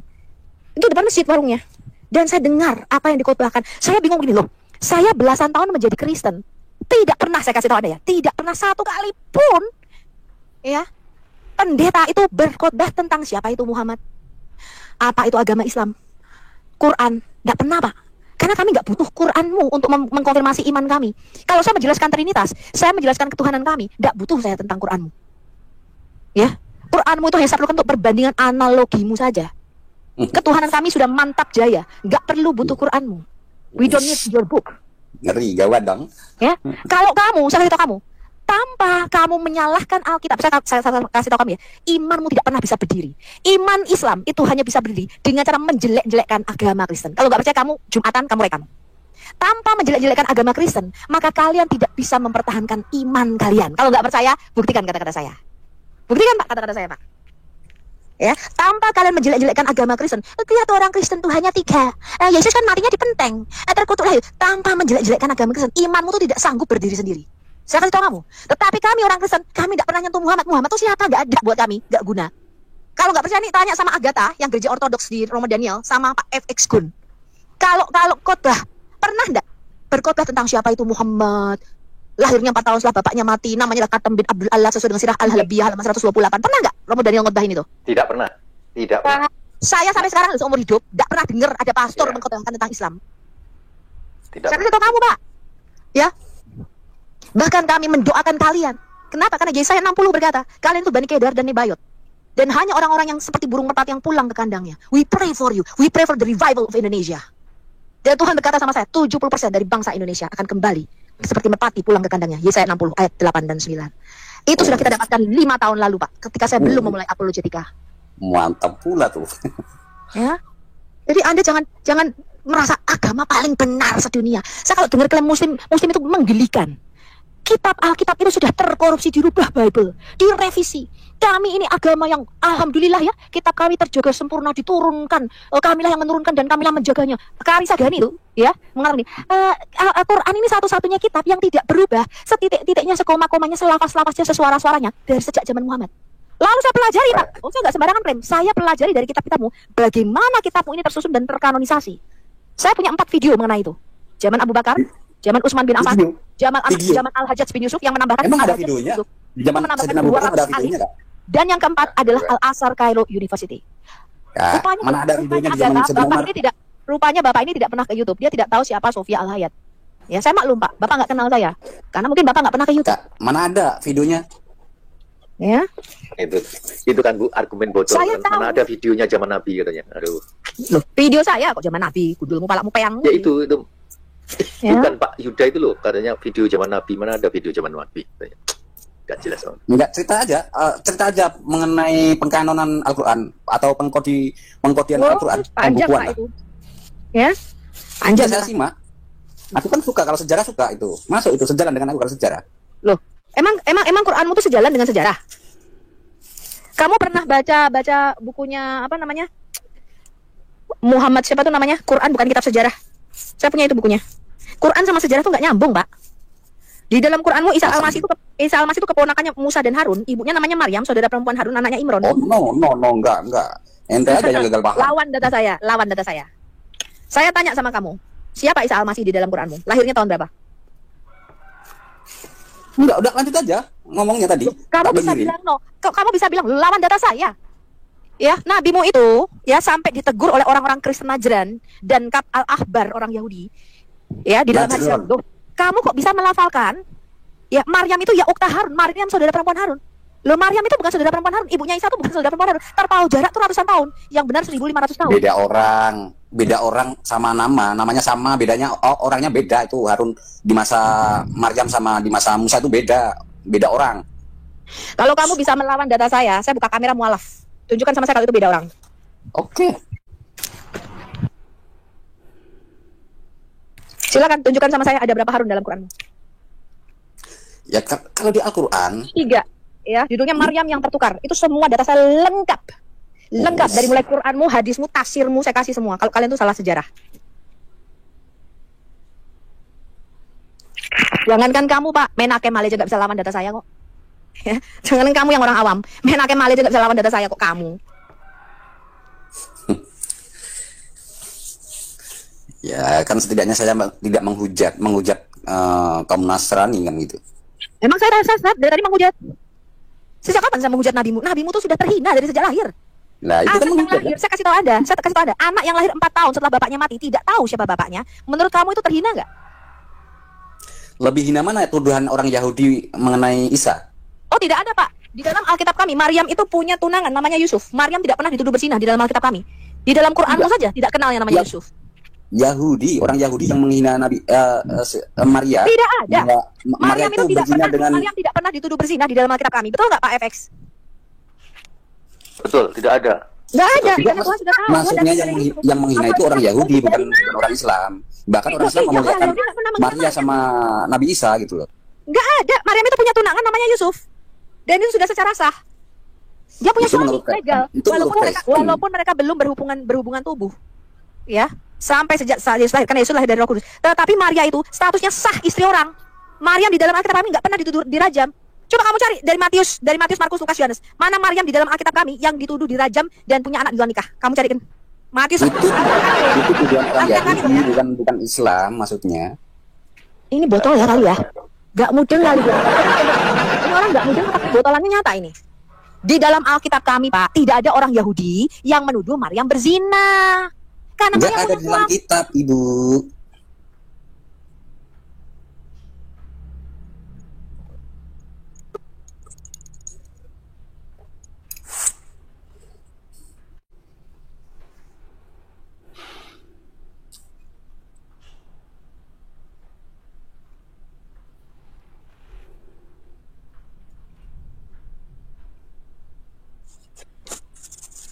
itu depan masjid warungnya. Dan saya dengar apa yang dikhotbahkan. Saya bingung gini loh. Saya belasan tahun menjadi Kristen. Tidak pernah, saya kasih tahu Anda ya, tidak pernah satu kali pun ya pendeta itu berkhotbah tentang siapa itu Muhammad, apa itu agama Islam, Quran. Nggak pernah, Pak. Karena kami nggak butuh Quranmu untuk mengkonfirmasi iman kami. Kalau saya menjelaskan Trinitas, saya menjelaskan ketuhanan kami, nggak butuh saya tentang Quranmu. Ya, Quranmu itu hanya perlukan untuk perbandingan analogimu saja. Ketuhanan kami sudah mantap jaya, nggak perlu butuh Quranmu. We don't need your book. Ngeri gawat dong. Ya, kalau kamu, saya kasih tahu kamu, tanpa kamu menyalahkan Alkitab, saya kasih tahu kamu ya, imanmu tidak pernah bisa berdiri. Iman Islam itu hanya bisa berdiri dengan cara menjelek-jelekkan agama Kristen. Kalau nggak percaya kamu, Jumatan kamu rekam. Tanpa menjelek-jelekkan agama Kristen, maka kalian tidak bisa mempertahankan iman kalian. Kalau nggak percaya, buktikan kata-kata saya. Buktikan Pak kata-kata saya Pak. Ya, tanpa kalian menjelek-jelekkan agama Kristen, lihat orang Kristen tuh hanya 3. Yesus kan matinya di penteng, terkutuk lahir. Tanpa menjelek-jelekkan agama Kristen, imanmu tuh tidak sanggup berdiri sendiri. Saya kasih tahu kamu. Tetapi kami orang Kristen, kami tidak pernah nyentuh Muhammad. Muhammad itu siapa? Gak ada buat kami, gak guna. Kalau nggak percaya nih, tanya sama Agatha yang gereja Ortodoks di Roma Daniel, sama Pak FX Gun. Kalau khotbah, pernah nggak berkhotbah tentang siapa itu Muhammad? Lahirnya 4 tahun setelah bapaknya mati, namanya Katam bin Abdul Allah sesuai dengan Sirah Al-Halabiyah halaman 128. Pernah nggak Romo Daniel ngotbahin itu? Tidak pernah. Tidak pernah. Saya sampai sekarang seumur hidup tidak pernah dengar ada pastor Ya. mengkhotbahkan tentang Islam. Tidak Saya pernah. kasih tahu kamu Pak, ya. Bahkan kami mendoakan kalian. Kenapa? Karena Yesaya 60 berkata, kalian itu Bani Kedar dan Nebayot. Dan hanya orang-orang yang seperti burung merpati yang pulang ke kandangnya. We pray for you. We pray for the revival of Indonesia. Dan Tuhan berkata sama saya, 70% dari bangsa Indonesia akan kembali seperti merpati pulang ke kandangnya. Yesaya 60 ayat 8 dan 9. Itu sudah kita dapatkan 5 tahun lalu Pak, ketika saya belum memulai apologetika. Mantap pula tuh. Ya. Jadi Anda jangan merasa agama paling benar sedunia. Saya kalau dengar klaim muslim itu menggelikan. Kitab Alkitab itu sudah terkorupsi, dirubah Bible, direvisi. Kami ini agama yang alhamdulillah ya, kitab kami terjaga sempurna, diturunkan. Kamilah yang menurunkan dan kamilah menjaganya. Karisa Gani itu ya mengatakan Al-Quran ini satu-satunya kitab yang tidak berubah, setitik-titiknya, sekoma-komanya, selafaz-lafaznya, sesuara-suaranya dari sejak zaman Muhammad. Lalu saya pelajari Pak, saya nggak sembarangan klaim. Saya pelajari dari kitab-kitabmu bagaimana kitabmu ini tersusun dan terkanonisasi. Saya punya 4 video mengenai itu. Zaman Abu Bakar, zaman Utsman bin Affan, Video. zaman Al-Hajjaj bin Yusuf yang menambahkan Emang ada Al-Hajjaj bin videonya? Yusuf. Di zaman Menambahkan Sayyidina Abu Bakar 200 ada kali. videonya Kak? Dan yang keempat adalah Al-Azhar Cairo University. Ya, mana ada videonya di zaman Sayyidina Umar? Rupanya Bapak ini tidak pernah ke YouTube. Dia tidak tahu siapa Sofia Al-Hayat. Ya, saya maklum Pak, Bapak nggak kenal saya. Karena mungkin Bapak nggak pernah ke YouTube. Kak, mana ada videonya? Ya. Itu kan Bu argumen bodoh. Saya Kan. Mana tahu. ada videonya zaman Nabi katanya. Aduh. Loh, video saya kok zaman Nabi, kudulmu palakmu peyangmu. Ya itu Ya. bukan Pak Yuda itu loh katanya video zaman Nabi. Mana ada video zaman Nabi katanya. Gak jelas Om. Enggak, cerita aja mengenai pengkanonan Al-Quran atau pengkodian Al-Quran, Panjang pembukuan Pak lah. itu. Ya. Panjang. Saya simak. Aku kan suka kalau sejarah suka itu. Masuk itu sejalan dengan aku kalau sejarah. Loh, emang Quranmu tuh sejalan dengan sejarah? Kamu pernah baca bukunya apa namanya? Muhammad siapa tuh namanya? Quran bukan kitab sejarah. Saya punya itu bukunya. Quran sama sejarah tuh nggak nyambung, Pak. Di dalam Quranmu Isa Al-Masih itu keponakannya Musa dan Harun, ibunya namanya Maryam, saudara perempuan Harun, anaknya Imron. Oh no, enggak. Ente aja yang gagal paham. Lawan data saya. Saya tanya sama kamu, siapa Isa Al-Masih di dalam Quranmu? Lahirnya tahun berapa? Enggak, udah lanjut aja ngomongnya tadi. Kamu Tak bisa berdiri. bilang kamu bisa bilang lawan data saya. Ya, nabimu itu ya sampai ditegur oleh orang-orang Kristen Najran dan Kab al-Ahbar orang Yahudi. Ya, di dalam hadis Najran. loh, kamu kok bisa melafalkan ya Maryam itu ya ukhta Harun, Maryam saudara perempuan Harun. Loh, Maryam itu bukan saudara perempuan Harun, ibunya Isa itu bukan saudara perempuan Harun. Terpaut jarak tuh ratusan tahun, yang benar 1.500 tahun. Beda orang sama namanya sama, bedanya orangnya beda itu. Harun di masa Maryam sama di masa Musa itu beda orang. Kalau kamu bisa melawan data saya buka kamera mualaf. Tunjukkan sama saya kalau itu beda orang. Oke. Silakan tunjukkan sama saya ada berapa Harun dalam Quranmu. Ya kalau di Al-Quran 3. Ya, judulnya Maryam yang tertukar. Itu semua data saya lengkap. Lengkap dari mulai Quranmu, hadismu, tafsirmu, saya kasih semua. Kalau kalian tuh salah sejarah. Jangankan kamu, Pak, Menake Male juga bisa lawan data saya kok. Ya, jangan kamu yang orang awam. Menake Male juga bisa lawan data saya kok kamu. ya kan setidaknya saya tidak menghujat kaum Nasrani kan gitu. Emang saya dari tadi menghujat. Sejak kapan saya menghujat nabimu? Nabimu tuh sudah terhina dari sejak lahir. Nah, itu kan Anak yang menghujat. lahir, saya kasih tahu Anda, anak yang lahir 4 tahun setelah bapaknya mati tidak tahu siapa bapaknya. Menurut kamu itu terhina nggak? Lebih hina mana tuduhan orang Yahudi mengenai Isa? Oh, tidak ada, Pak. Di dalam Alkitab kami, Maryam itu punya tunangan namanya Yusuf. Maryam tidak pernah dituduh berzinah di dalam Alkitab kami. Di dalam Quranmu saja tidak kenal yang namanya Yusuf. Yahudi, orang Yahudi yang menghina Nabi Maria. Tidak ada. Maria itu berzina dengan Maryam tidak pernah dituduh berzinah di dalam Alkitab kami. Betul nggak Pak FX? Betul, tidak ada. Nggak ada. Tidak, Karena Tuhan sudah tahu. maksudnya yang menghina itu orang Yahudi, bukan orang Islam. Bahkan orang Islam memuliakan Maria sama Nabi Isa gitu loh. Nggak ada. Maryam itu punya tunangan namanya Yusuf. Dan itu sudah secara sah. Dia punya Itu suami menurut legal. itu menurut Walaupun mereka belum berhubungan tubuh. Ya. Sampai sejak saat Yesus lahir, karena Yesus lahir dari Roh Kudus. Tetapi Maria itu statusnya sah istri orang. Maryam di dalam Alkitab kami nggak pernah dituduh dirajam. Coba kamu cari dari Matius, Markus, Lukas, Yohanes. Mana Maryam di dalam Alkitab kami yang dituduh dirajam dan punya anak di luar nikah? Kamu carikan. Matius. Itu tujuan orang Yahudi, bukan Islam maksudnya. Ini botol ya kali ya. Gak mudeng kali ya. Ini orang gak mudeng tapi botolannya nyata ini. Di dalam Alkitab kami Pak, tidak ada orang Yahudi yang menuduh Maryam berzina. Karena Nggak Maryam ada di dalam kitab, Ibu.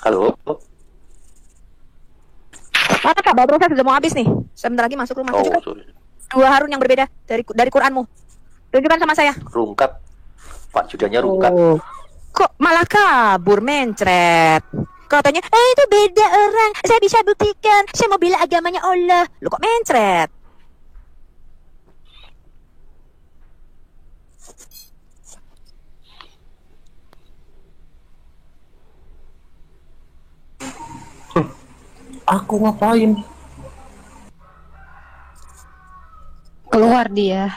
Halo. Mana Kak, baterai saya sudah mau habis nih. Sebentar lagi masuk rumah. Oh, Tunjukkan sorry. dua Harun yang berbeda dari Quranmu. Tunjukkan sama saya. Rungkat. Pak Judanya rungkat. Oh. Kok malah kabur mencret? Katanya, itu beda orang. Saya bisa buktikan. Saya mau bela agamanya Allah. Lu kok mencret? Aku ngapain? Keluar dia.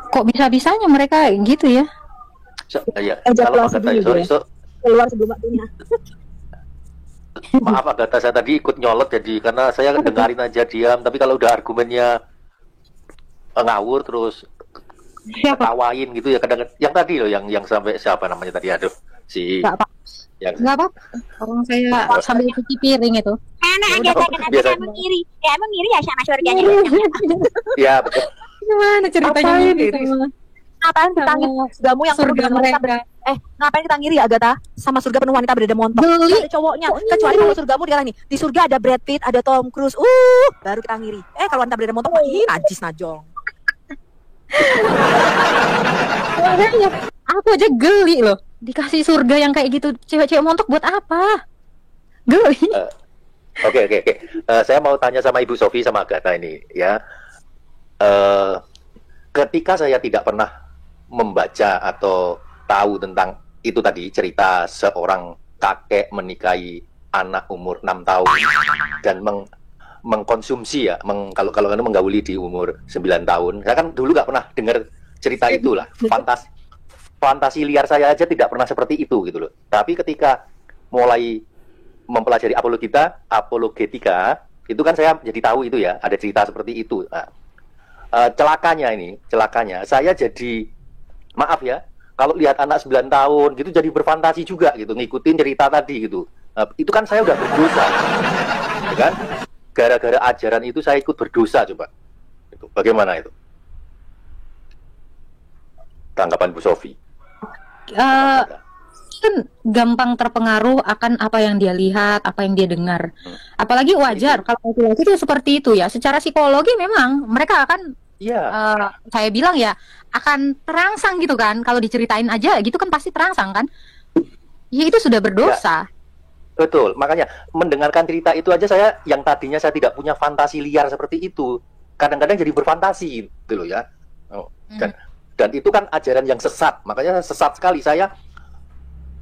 Kok bisa-bisanya mereka gitu ya? Ya, Ajak kalau kelas Agatha, dulu sorry, dia. Keluar sebelum waktunya. maaf Agatha, saya tadi ikut nyolot jadi karena saya dengarin aja diam, tapi kalau udah argumennya ngawur terus ketawain gitu ya kadang yang tadi loh yang sampai siapa namanya tadi aduh si Enggak, Pak. yang Enggak apa? Orang saya sambil cuci piring itu. Anak Ya udah, Agatha biasa. kamu ngiri. Kamu ngiri ya sama surganya. ya betul. Gimana ceritanya Apain gitu? Ngapain kita ngiri surgamu yang penuh Surga dengan wanita mereka. ngapain kita ngiri ya Agatha sama surga penuh wanita berada montok? Geli. Nggak ada cowoknya. Kecuali kalau surgamu dia nih. Di surga ada Brad Pitt, ada Tom Cruise. Baru kita ngiri. Kalau wanita berada montok, najis najong. Makanya aku aja geli loh. Dikasih surga yang kayak gitu, cewek-cewek montok buat apa? Geli. Oke. Saya mau tanya sama Ibu Sofi sama Agatha ini ya. Ketika saya tidak pernah membaca atau tahu tentang itu tadi cerita seorang kakek menikahi anak umur 6 tahun dan mengkonsumsi ya, kalau menggauli di umur 9 tahun. Saya kan dulu nggak pernah dengar cerita itulah. Fantasi liar saya aja tidak pernah seperti itu gitu loh. Tapi ketika mulai mempelajari apologetika, itu kan saya jadi tahu itu ya, ada cerita seperti itu. Nah, celakanya saya jadi maaf ya, kalau lihat anak 9 tahun gitu jadi berfantasi juga gitu, ngikutin cerita tadi gitu. Itu kan saya udah berdosa. Ya kan? Gara-gara ajaran itu saya ikut berdosa coba. Itu bagaimana itu? Tanggapan Bu Sofi. Kan gampang terpengaruh akan apa yang dia lihat, apa yang dia dengar. Apalagi wajar kalau laki-laki itu seperti itu ya. Secara psikologi memang mereka akan saya bilang ya akan terangsang gitu kan. Kalau diceritain aja gitu kan pasti terangsang kan. Ya itu sudah berdosa. Ya, betul. Makanya mendengarkan cerita itu aja saya yang tadinya saya tidak punya fantasi liar seperti itu, kadang-kadang jadi berfantasi gitu loh ya. Dan itu kan ajaran yang sesat. Makanya sesat sekali saya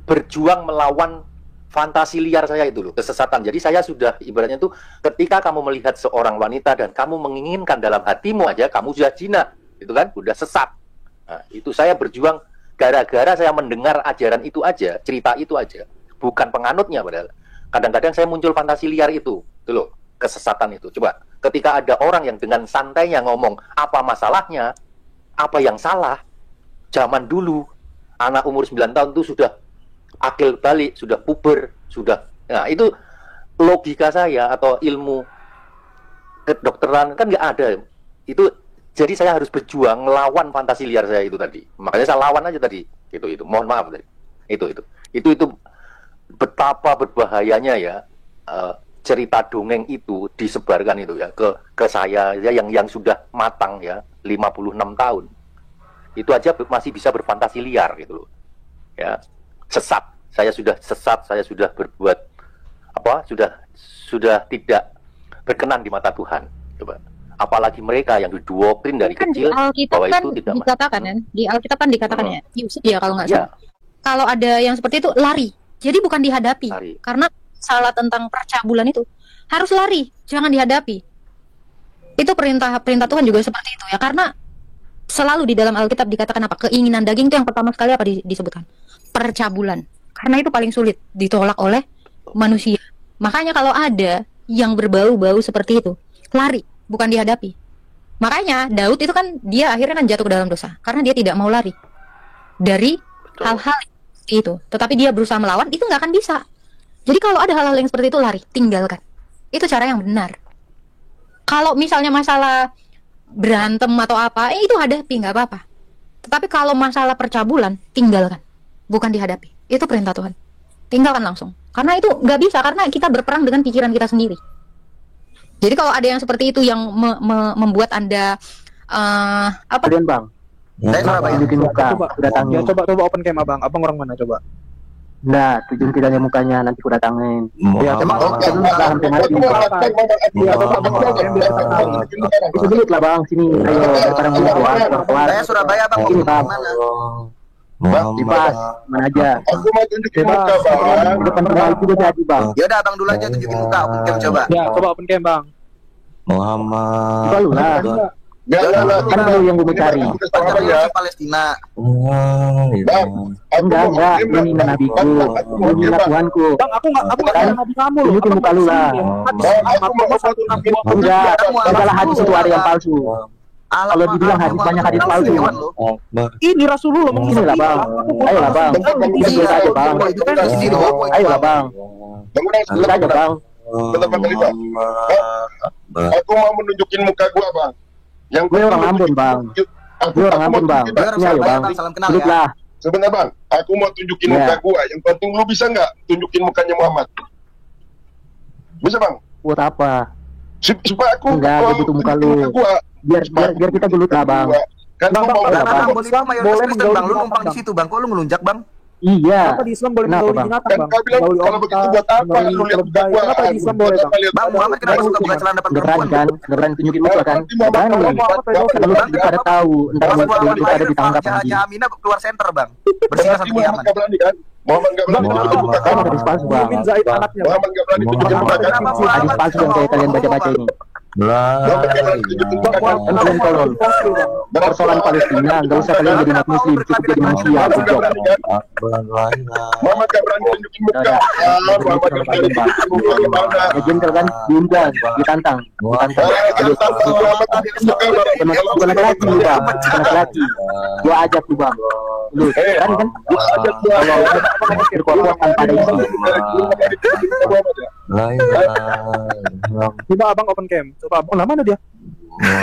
berjuang melawan fantasi liar saya itu loh, kesesatan. Jadi saya sudah ibaratnya tuh ketika kamu melihat seorang wanita dan kamu menginginkan dalam hatimu aja, kamu sudah zina, itu kan udah sesat. Nah, itu saya berjuang gara-gara saya mendengar ajaran itu aja, cerita itu aja, bukan penganutnya padahal. Kadang-kadang saya muncul fantasi liar itu loh, kesesatan itu. Coba ketika ada orang yang dengan santainya ngomong apa masalahnya, apa yang salah, zaman dulu Anak umur 9 tahun itu sudah akil balik, sudah puber, sudah. Nah, itu logika saya atau ilmu kedokteran kan nggak ada. Itu jadi saya harus berjuang melawan fantasi liar saya itu tadi. Makanya saya lawan aja tadi. Itu. Mohon maaf tadi. Itu betapa berbahayanya ya cerita dongeng itu disebarkan itu ya ke saya ya yang sudah matang ya 56 tahun. Itu aja masih bisa berfantasi liar gitu loh. Ya, sesat. Saya sudah sesat, saya sudah berbuat sudah tidak berkenan di mata Tuhan. Coba. Apalagi mereka yang didoktrin dari kan kecil di Alkitab bahwa kan itu tidak dikatakan kan, di Alkitab kan dikatakan ya, Yusuf ya kalau nggak ya, salah. Kalau ada yang seperti itu lari. Jadi bukan dihadapi. Lari. Karena salah tentang percabulan itu harus lari, jangan dihadapi. Itu perintah Tuhan juga seperti itu ya, karena selalu di dalam Alkitab dikatakan apa? Keinginan daging itu yang pertama sekali apa disebutkan? Percabulan. Karena itu paling sulit ditolak oleh manusia. Makanya kalau ada yang berbau-bau seperti itu, lari, bukan dihadapi. Makanya Daud itu kan dia akhirnya kan jatuh ke dalam dosa karena dia tidak mau lari dari hal-hal itu. Tetapi dia berusaha melawan, itu nggak akan bisa. Jadi kalau ada hal-hal yang seperti itu lari, tinggalkan. Itu cara yang benar. Kalau misalnya masalah berantem atau apa, itu hadapi, nggak apa-apa. Tetapi kalau masalah percabulan, tinggalkan, bukan dihadapi. Itu perintah Tuhan. Tinggalkan langsung. Karena itu nggak bisa, karena kita berperang dengan pikiran kita sendiri. Jadi kalau ada yang seperti itu yang membuat Anda apa? Kalian bang, Saya Surabaya. tunjukin muka, udah Ya, tangin. coba open cam abang. Abang orang mana coba? Nah, tunjukin aja mukanya, nanti udah tangin. Ya, Emang kan nggak sampai mati. Iya, coba Bisa dulu lah bang, sini. Ayo, sekarang dulu keluar. Saya Surabaya bang. Ini bang, Mana? di pas, mana aja. Aku mau tunjukin muka bang. Depan rumah itu udah jadi bang. Ya udah abang dulu aja tunjukin muka. Oke, coba. Ya, coba open cam bang. Coba lu lah. Kan lu yang gue cari. Pancasila Palestina. Enggak, ini nabiku, ini Tuhanku. Bang, aku nggak nabi kamu loh. Tunjukin muka lu lah. Enggak, segala hadis itu ada yang palsu. Kalau dibilang hadis banyak hadis palsu. Ini Rasulullah Ini lah bang. Ayo lah bang. Ini aja bang. Ayo lah bang. Ini aja bang. Aku mau menunjukin muka gua bang. Yang Gue orang Ambon bang. Gue orang Ambon bang. Ini ayo bang. Salam kenal Duduk ya. lah. Sebentar bang, aku mau tunjukin Ya. muka gua. Yang penting lu bisa nggak tunjukin mukanya Muhammad? Bisa bang? Buat apa? Supaya aku Enggak, gue butuh muka lu. gua. Biar kita dulu lah bang. Kan Bang, lu mau bang, Karena Bang. Ambon itu mayoritas Kristen bang. Lu numpang di situ bang. Kok lu ngelunjak bang? Iya. Kenapa di Islam boleh Kenapa, menggauli Bang? binatang kan bang? kau bilang Menggauli kalau onta, begitu buat apa? menggauli Lu lihat muka keledai. gua. Kenapa di Islam boleh bang? Bang Muhammad kenapa suka buka celana depan Udah berani perempuan? kan? Udah berani tunjukin muka kan? Udah berani. Kalau lu pada tahu, ntar Bang, lu pada ditangkap lagi. Haja Aminah keluar center bang. Bersihlah Berarti sampai Muhammad kiamat. nggak berani kan? Muhammad nggak berani tunjukin muka kan? Kan hadis palsu bang. Muhammad Zaid anaknya bang. Muhammad nggak berani tunjukin muka kan? Hadis palsu yang kayak kalian baca-baca ini. Muhammad nggak berani tunjukin muka kan? Kan kalian tolol. Persoalan Palestina, nggak usah kalian jadi umat muslim, cukup jadi manusia. Goblok. Muhammad nggak berani tunjukin muka. Muhammad nggak berani tunjukin muka gimana? Ya jentel kan, diundang, ditantang. Ayo, bukan laki-laki lu bang, bukan laki-laki. Gua ajak lu bang. Lu kan gua ajak gua. Kalau berkuat tanpa ada isi. Coba abang open cam. Coba abang, mana dia?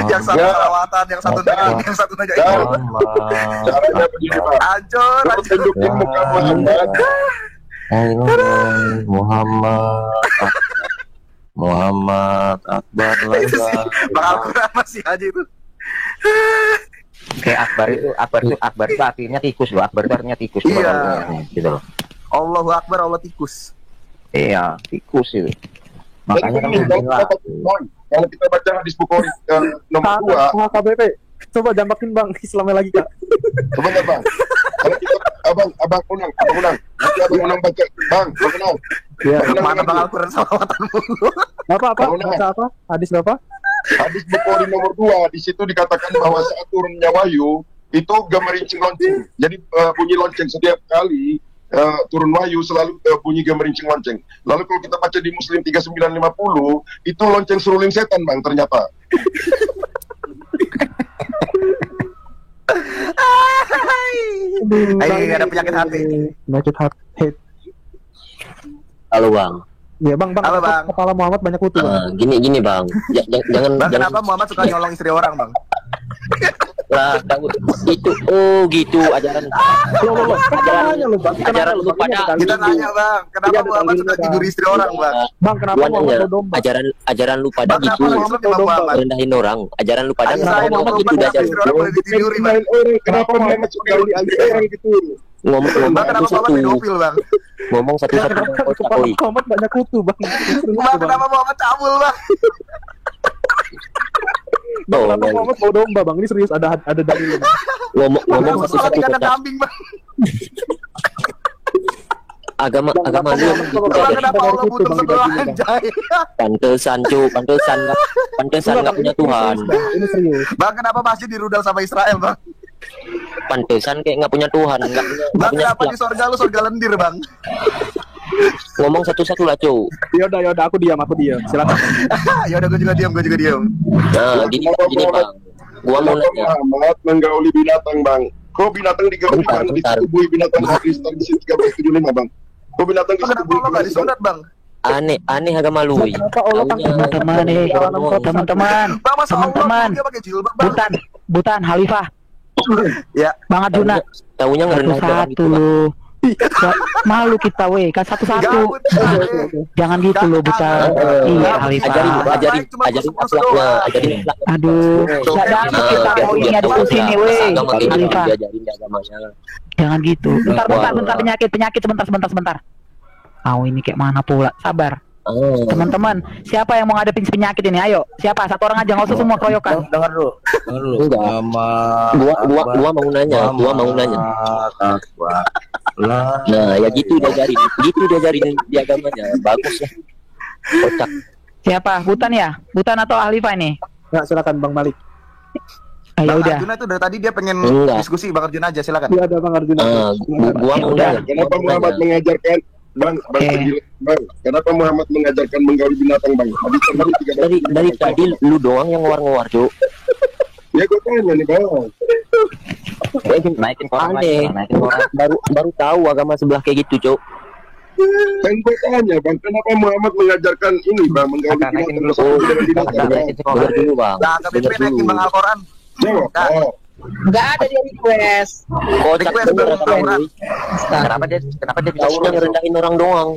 Yang satu salawatan, yang satu nanya, yang satu nanya. Caranya begini Pak. Hancur, Lu hancur. tunjukin muka Muhammad. Muhammad Akbar Bang Al-Quran masih aja itu. Kayak Akbar itu artinya tikus loh. Akbar itu artinya tikus. Iya. Gitu loh. Allahu Akbar, Allah tikus. Iya, tikus itu. Makanya kan Kalau kita baca hadis Bukhari nomor 2, KBP. Coba jambakin bang, Islamnya lagi kak. sebentar bang. Kalau kita abang unang. Nanti abang unang baca, bang unang. Ya, Mana Bang Al-Quran salawatanmu? Apa? Baca apa? Hadis berapa? Hadis Bukhari nomor 2, di situ dikatakan bahwa saat turunnya wahyu itu gemerincing lonceng. Jadi bunyi lonceng setiap kali turun wahyu selalu bunyi gemerincing lonceng. Lalu kalau kita baca di Muslim 3950 itu lonceng seruling setan bang ternyata. Bang, Ini ada penyakit hati. Penyakit hati. Halo bang. Ya bang, Halo, Bang. kepala Muhammad banyak kutu bang. Gini bang. Jangan Bang, jangan kenapa Muhammad suka nyolong istri orang, Bang? lah tahu itu. Oh gitu ajaran. Ajaran lu pada. Kita nanya, Bang, kenapa Muhammad suka tidur istri orang, Bang? Bang, kenapa Gua Muhammad nanya, berdomba? ajaran lu pada Bang, gitu. kenapa Islam tiba Muhammad? Rendahin orang. Ajaran lu pada Saya mau gitu berubah ajaran. istri orang boleh ditiduri, Bang. Kenapa Muhammad suka diambil orang gitu? Ngomong Bang, kenapa Muhammad pedofil, Bang? ngomong satu-satu. Kepala Muhammad banyak kutu bang. Bang, kenapa Muhammad cabul, Bang? Bang, kenapa Muhammad mau domba bang? Ini serius ada dalilnya. Ngomong satu-satu. Kandang kambing, Bang. Agama lu Bang, kenapa Allah butuh sebelah, anjay? pantesan nggak punya Tuhan. Ini serius. Bang, kenapa masjid dirudal sama Israel, Bang? Pantesan kayak nggak punya Tuhan, nggak Bang, punya kenapa di sorga lu sorga lendir, Bang? ngomong satu-satu lah cu. Yaudah aku diam. Silakan. Ya udah, gue juga diam. Nah gini bang, gua mau nanya. Muhammad menggauli binatang bang. Kok binatang digauli bang? Disetubui binatang Kristen di 1375 bang. Kok binatang disetubui? Kenapa nggak disunat, Bang? Aneh agama lu. Teman-teman, Butan Halifah. Ya. Bang Arjuna. Taunya nggak satu lu. Malu kita kan satu-satu. Jangan gitu lo Butan. Iya Halifah. Ajarin akhlaknya, Aduh, nggak dapet kita mau ini diskusi nih Halifah. Jangan gitu. Bentar penyakit sebentar. Ini kayak mana pula? Sabar. Teman-teman, siapa yang mau ngadepin penyakit ini? Ayo, siapa? Satu orang aja, nggak usah semua keroyokan. Dengar dulu. Gua mau nanya. Nah, ya gitu diajarin di agamanya. Bagus lah. Kocak. Siapa? Butan ya? Butan atau Halifah ini? Nah, silakan Bang Malik. Ya udah. Arjuna itu dari tadi dia pengen diskusi, Bang Arjuna aja, silakan. Iya, ada Bang Arjuna. Gua mau nanya. Kenapa Muhammad mengajarkan Bang, kenapa Muhammad mengajarkan menggauli binatang, Bang? Dari tadi lu doang yang ngewar-ngewar, Cuk. Ya gue tanya nih, Bang. Naikin orang baru tahu agama sebelah kayak gitu, Cuk. Kan gue tanya, Bang, kenapa Muhammad mengajarkan ini, Bang, menggauli binatang? Dulu, Bang. Nah, KPP naikin Bang Al-Quran. Jawab. Nggak ada dia request. Kocak bener Al-Quran. Kenapa dia taunya ngerendahin orang doang?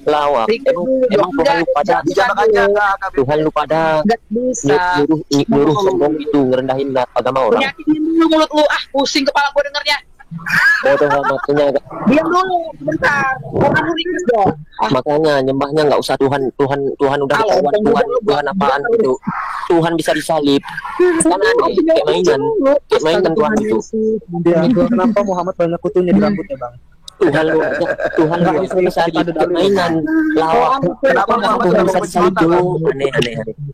Lawak. Emang Tuhan lu pada Tuhan lu pada nyuruh sombong gitu, ngerendahin agama orang. Penyakitin dulu mulut lu, pusing kepala gue dengernya. Bodoh amatnya. Diam dulu, sebentar. Orang request dong. Makanya nyembahnya nggak usah Tuhan udah ketahuan Tuhan apaan gitu. Tuhan bisa disalib. Kan aneh, kayak mainan Tuhan itu. Kenapa Muhammad banyak kutunya di rambutnya, Bang? Tuhan bisa disalib, kayak mainan lawak. Kenapa Tuhan bisa disalib dulu? Aneh.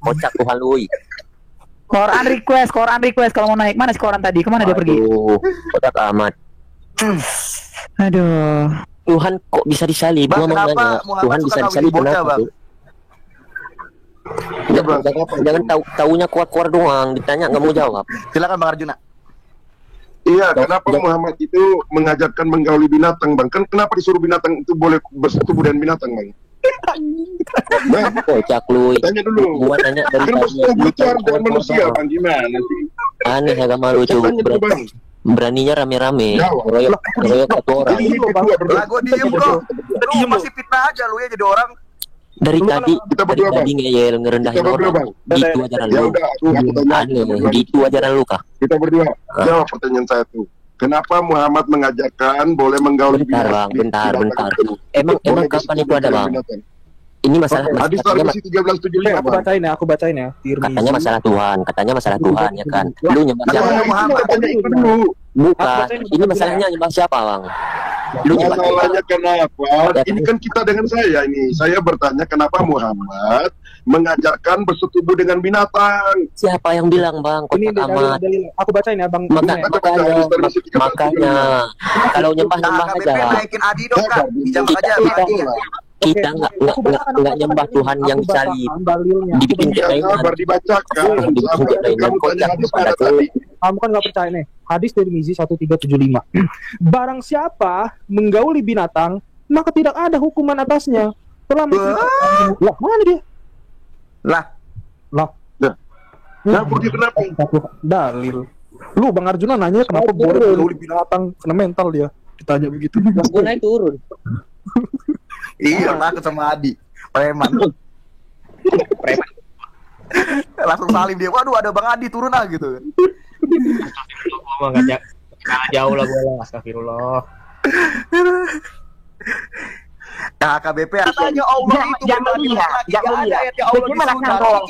Kocak Tuhan lu. Quran request kalau mau naik. Mana si Quran tadi? Kemana dia pergi? Kocak amat. Aduh. Tuhan kok bisa disalib? Gua mau nanya. Tuhan bisa disalib kenapa? Jangan taunya kuat-kuat doang, ditanya nggak mau jawab. Silakan Bang Arjuna. Iya, kenapa Muhammad itu mengajarkan menggauli binatang, Bang? Kan kenapa disuruh binatang itu boleh bersetubuh dengan binatang, Bang? Bang, kocak lu. Tanya dulu. Gua tanya dari kan bersetubuh itu harus dengan manusia, Bang. Gimana sih? Aneh agama lu, Cuk. Beraninya rame-rame ngeroyok satu orang. Lagu diem kok. Lu masih fitnah aja lu ya jadi orang. Dari tadi ngeyel ngerendahin orang. Gitu ajaran lu. Aneh, gitu ajaran lu kah? Kita berdua jawab pertanyaan saya tuh. Kenapa Muhammad mengajarkan boleh menggauli binatang? Bentar. Emang kapan itu ada, Bang? Ini masalah hadis 1375. Aku bacain ya. Katanya masalah Tuhan ya kan. Lu nyembah siapa? Bukan. Ini masalahnya nyembah siapa, Bang? Lu masalahnya kenapa? Ini kan kita dengan saya ini. Saya bertanya kenapa Muhammad mengajarkan bersetubuh dengan binatang? Siapa yang bilang, Bang? Kotak amat. Aku bacain ya, Bang. Makanya kalau nyembah aja. Naikin Adi dong, Kak. Dijam aja. kita nggak nyembah Tuhan yang salib, dibikin kelainan, dibikin kelainan kocak kepada Tuhan. Kamu kan nggak percaya nih. Hadis dari Mizi 1375. Barang siapa menggauli binatang, maka tidak ada hukuman atasnya. Telah lah, mana dia? Lah. Kenapa? Dalil. Lu Bang Arjuna nanya kenapa boleh menggauli binatang, kena mental dia. Ditanya begitu. Gue naik turun. Iya, takut sama Adi. Preman. Langsung salim dia. Waduh, ada Bang Adi turun lah gitu. Nggak jauh lah gue lah. Astagfirullah. Nah, KBP katanya Allah itu jangan lihat. Bagaimana kantong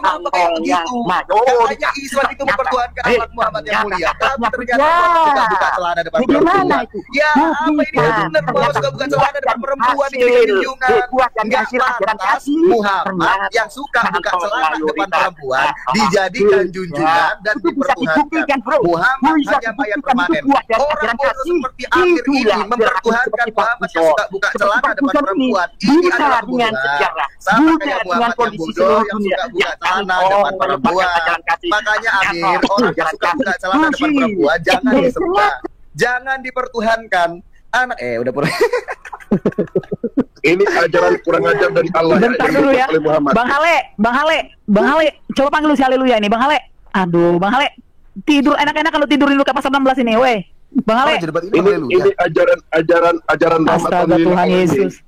yang katanya Islam itu mempertuhankan anak Muhammad yang mulia. Tapi ternyata buka celana depan perempuan. Ya, apa ini benar bahwa suka buka celana depan perempuan di junjungan? Enggak pantas Muhammad yang suka buka celana depan perempuan dijadikan junjungan dan dipertuhankan. Muhammad hanya mayat permanen. Orang bodoh seperti Amir ini mempertuhankan Muhammad yang suka buka celana depan perempuan. Ini adalah dengan sejarah, sama kayak Muhammad yang bodoh yang suka buka celana depan perempuan. Makanya Amir, orang yang suka buka celana depan perempuan jangan disembah, jangan dipertuhankan. Anak udah pernah. Ini ajaran kurang ajar dari Allah. Bentar dulu ya, Bang Hale, coba panggil lu si Haleluya ini, Bang Hale. Aduh, Bang Hale, tidur enak-enak kalau tidurin lu ke pasal 16 ini, weh. Bang Hale. Ini ajaran Astaga Tuhan Yesus.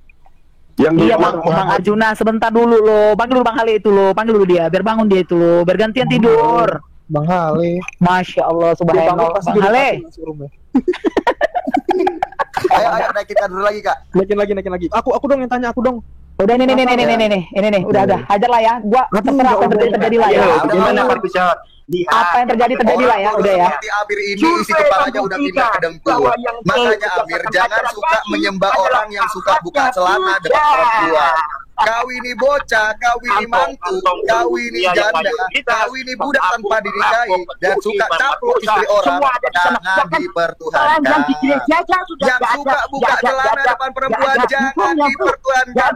Yang iya Bang Arjuna, sebentar dulu lo. Panggil dulu Bang Hale itu lo, panggil dulu dia biar bangun dia itu lo, biar gantian tidur. Bang Hale. Masya Allah, subhanallah. Bang Hale. Ayo naikin dulu lagi Kak. Naikin lagi. Aku dong yang tanya, aku dong. Udah ini nih, udah. Hajar lah ya. Gua terserah apa yang terjadi lah ya. Gimana Pak Bisa? Apa yang terjadi lah ya, udah ya. Seperti Amir ini isi kepalanya udah pindah ke dengkul. Makanya Amir jangan suka menyembah orang yang suka buka celana depan perempuan. Kau ini bocah, kau ini mantu, kau ini janda, kau ini budak tanpa dinikahi dan suka caplok istri orang, jangan dipertuhankan. Yang suka buka celana depan perempuan jangan dipertuhankan.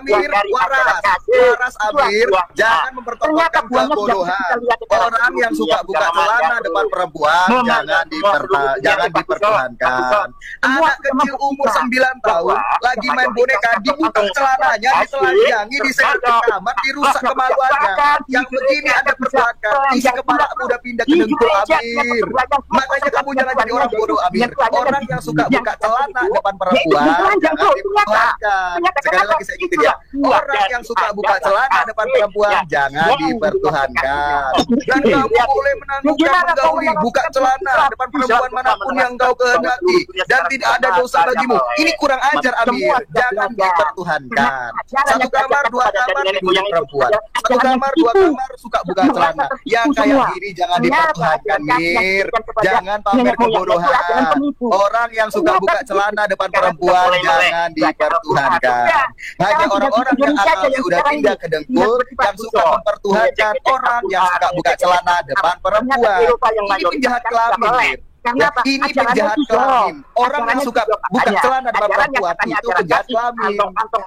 Amir, waras Amir, jangan mempertontonkan kebodohan. Orang yang suka buka celana depan perempuan jangan dipertuhankan. Anak kecil umur 9 tahun lagi main boneka dibuka celananya, ditelanjangi, diseret ke kamar, dirusak kemaluannya. Yang begini ada pertuhankan. Isi kepala udah pindah ke dengkul Amir. Makanya kamu jangan jadi orang bodoh Amir. Orang yang suka buka celana depan perempuan jangan dipertuhankan. Sekali lagi saya ingetin ya, orang yang suka buka celana depan perempuan jangan dipertuhankan. Dan kamu boleh menanggung menggauli buka celana depan perempuan manapun yang kau kehendaki dan tidak ada dosa bagimu. Ini kurang ajar Amir. Jangan dipertuhankan. Satu kamar, 2 kamar dipuji perempuan. Satu kamar, 2 kamar suka buka celana. Yang kayak gini jangan dipertuhankan Mir. Jangan pamer kebodohan. Orang yang suka buka celana depan perempuan jangan dipertuhankan. Hanya orang-orang yang akalnya udah pindah ke dengkul yang suka mempertuhankan orang yang suka buka celana depan perempuan. Ini penjahat kelamin Mir. Ya, ini penjahat kelamin. Orang yang suka buka celana depan perempuan itu penjahat kelamin.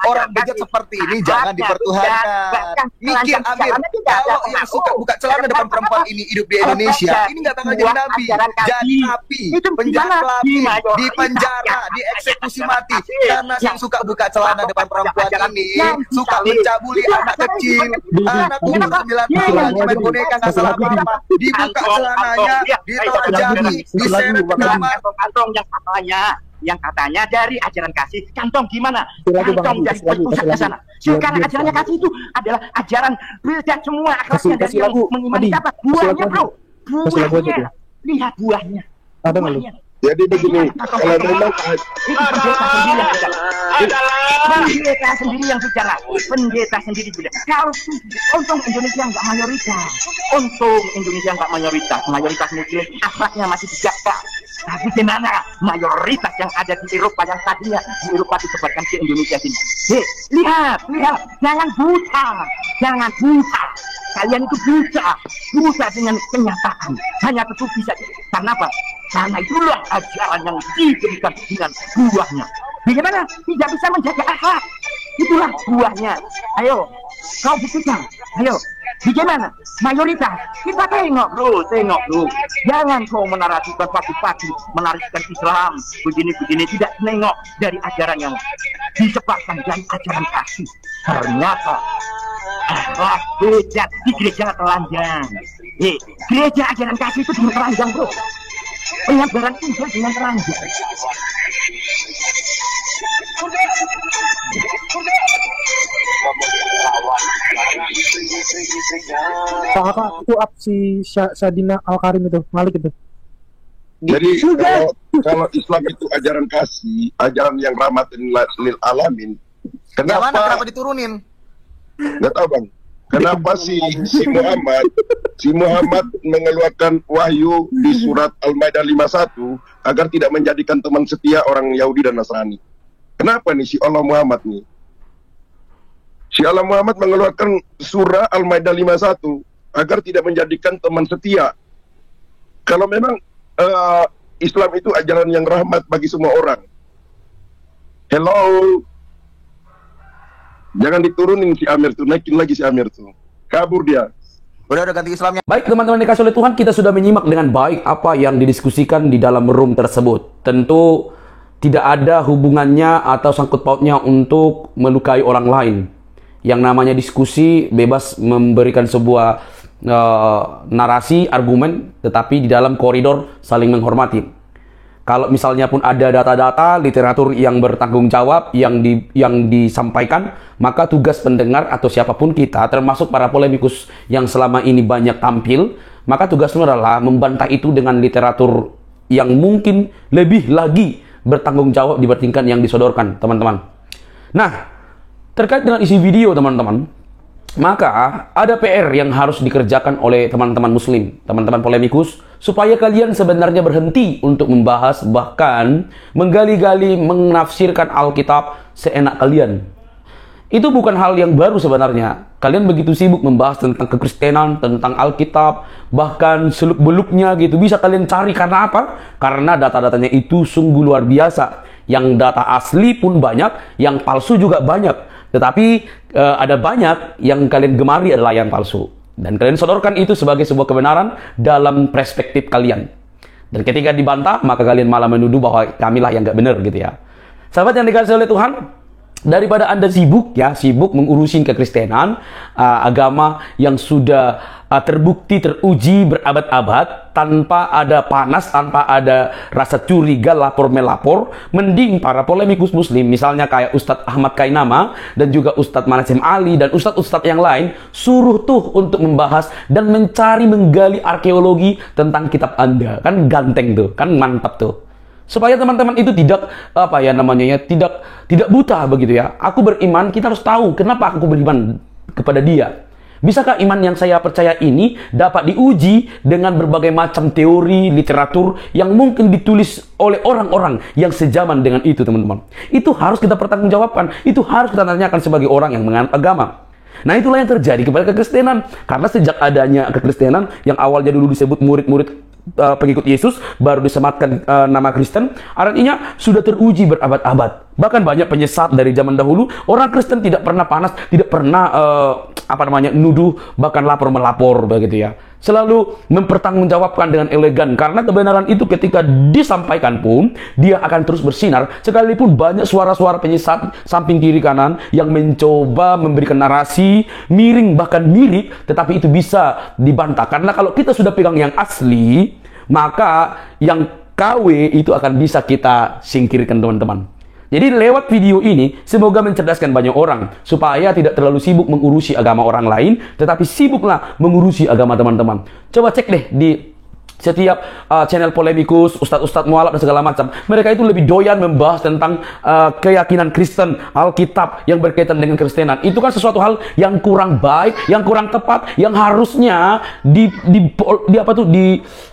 Orang bejat seperti ini jangan dipertuhankan. Mikir Amir, kalau yang suka buka celana depan perempuan ini hidup di Indonesia, ini nggak bakal jadi nabi, jadi nabi, penjahat kelamin, di penjara, dieksekusi mati. Karena yang suka buka celana depan perempuan ini suka mencabuli anak kecil, anak umur 9 tahun lagi main boneka nggak salah apa-apa, dibuka celananya, ditelanjangi, diseret ke kamar. Kantong yang katanya dari ajaran kasih. Kantong gimana? Kantong dari pusat ke sana. Sekarang ajarannya kasih itu adalah ajaran beda semua akhlaknya dari yang mengimani apa? Buahnya bro. Buahnya. Lihat buahnya. Ada nggak lu? Jadi begini, kalau memang pendeta sendiri yang bicara, pendeta sendiri bicara. Kalau untung Indonesia nggak mayoritas, mayoritas muslim akhlaknya masih dijaga. Tapi gimana mayoritas yang ada di Eropa yang tadinya di Eropa disebarkan ke Indonesia sini? Lihat, jangan buta. Kalian itu buta dengan kenyataan. Hanya tertutup bisa. Karena apa? Karena itulah ajaran yang diberikan dengan buahnya. Bagaimana tidak bisa menjaga akhlak? Itulah buahnya. Ayo, kau buktikan. Ayo, bagaimana? Mayoritas. Kita tengok bro. Jangan kau menarasikan pagi-pagi, menarasikan Islam. Begini-begini, tidak menengok dari ajaran yang disebarkan dari ajaran kasih. Ternyata akhlak beda di gereja telanjang. Gereja ajaran kasih itu dengan telanjang bro. Pengajaran Injil dengan telanjang. Kakak itu up si Sadina Al-Karim itu, Malik itu. Jadi kalau Islam itu ajaran kasih, ajaran yang rahmatan lil alamin. Kenapa diturunin? Nggak tahu bang. Kenapa si Muhammad mengeluarkan wahyu di surat Al-Maidah 51 agar tidak menjadikan teman setia orang Yahudi dan Nasrani? Kenapa nih si Allah Muhammad nih? Si Allah Muhammad mengeluarkan surah Al-Maidah 51 agar tidak menjadikan teman setia. Kalau memang Islam itu ajaran yang rahmat bagi semua orang. Hello. Jangan diturunin si Amir tuh, naikin lagi si Amir tuh. Kabur dia. Udah ganti Islamnya. Baik teman-teman dikasih oleh Tuhan, kita sudah menyimak dengan baik apa yang didiskusikan di dalam room tersebut. Tentu tidak ada hubungannya atau sangkut pautnya untuk melukai orang lain. Yang namanya diskusi bebas memberikan sebuah narasi, argumen, tetapi di dalam koridor saling menghormati. Kalau misalnya pun ada data-data, literatur yang bertanggung jawab, yang disampaikan, maka tugas pendengar atau siapapun kita, termasuk para polemikus yang selama ini banyak tampil, maka tugasnya adalah membantah itu dengan literatur yang mungkin lebih lagi bertanggung jawab dibandingkan yang disodorkan, teman-teman. Nah, terkait dengan isi video, teman-teman, maka ada PR yang harus dikerjakan oleh teman-teman muslim, teman-teman polemikus, supaya kalian sebenarnya berhenti untuk membahas, bahkan menggali-gali, menafsirkan Alkitab seenak kalian. Itu bukan hal yang baru sebenarnya. Kalian begitu sibuk membahas tentang kekristenan, tentang Alkitab, bahkan seluk-beluknya gitu. Bisa kalian cari karena apa? Karena data-datanya itu sungguh luar biasa. Yang data asli pun banyak, yang palsu juga banyak. Tetapi ada banyak yang kalian gemari adalah yang palsu. Dan kalian sodorkan itu sebagai sebuah kebenaran dalam perspektif kalian. Dan ketika dibantah, maka kalian malah menuduh bahwa kamilah yang nggak benar gitu ya. Sahabat yang dikasihi oleh Tuhan, daripada Anda sibuk mengurusin kekristenan, agama yang sudah terbukti, teruji berabad-abad, tanpa ada panas, tanpa ada rasa curiga, lapor-melapor, mending para polemikus muslim, misalnya kayak Ustadz Ahmad Kainama, dan juga Ustadz Manasim Ali, dan Ustadz-Ustadz yang lain, suruh tuh untuk membahas dan mencari, menggali arkeologi tentang kitab Anda. Kan ganteng tuh, kan mantap tuh. Supaya teman-teman itu tidak tidak buta begitu ya. Aku beriman, kita harus tahu kenapa aku beriman kepada dia. Bisakah iman yang saya percaya ini dapat diuji dengan berbagai macam teori, literatur yang mungkin ditulis oleh orang-orang yang sejaman dengan itu, teman-teman. Itu harus kita pertanggungjawabkan. Itu harus kita tanyakan sebagai orang yang menganut agama. Nah, itulah yang terjadi kepada kekristenan. Karena sejak adanya kekristenan yang awalnya dulu disebut murid-murid pengikut Yesus, baru disematkan nama Kristen, artinya sudah teruji berabad-abad. Bahkan banyak penyesat dari zaman dahulu, orang Kristen tidak pernah panas, tidak pernah nuduh, bahkan lapor-melapor begitu ya. Selalu mempertanggungjawabkan dengan elegan, karena kebenaran itu ketika disampaikan pun dia akan terus bersinar, sekalipun banyak suara-suara penyesat samping kiri kanan yang mencoba memberikan narasi miring, bahkan mirip, tetapi itu bisa dibantah. Karena kalau kita sudah pegang yang asli, maka yang KW itu akan bisa kita singkirkan, teman-teman. Jadi lewat video ini, semoga mencerdaskan banyak orang, supaya tidak terlalu sibuk mengurusi agama orang lain, tetapi sibuklah mengurusi agama teman-teman. Coba cek deh di setiap channel polemikus, ustadz-ustadz mualaf dan segala macam. Mereka itu lebih doyan membahas tentang keyakinan Kristen, Alkitab yang berkaitan dengan Kristenan. Itu kan sesuatu hal yang kurang baik, yang kurang tepat, yang harusnya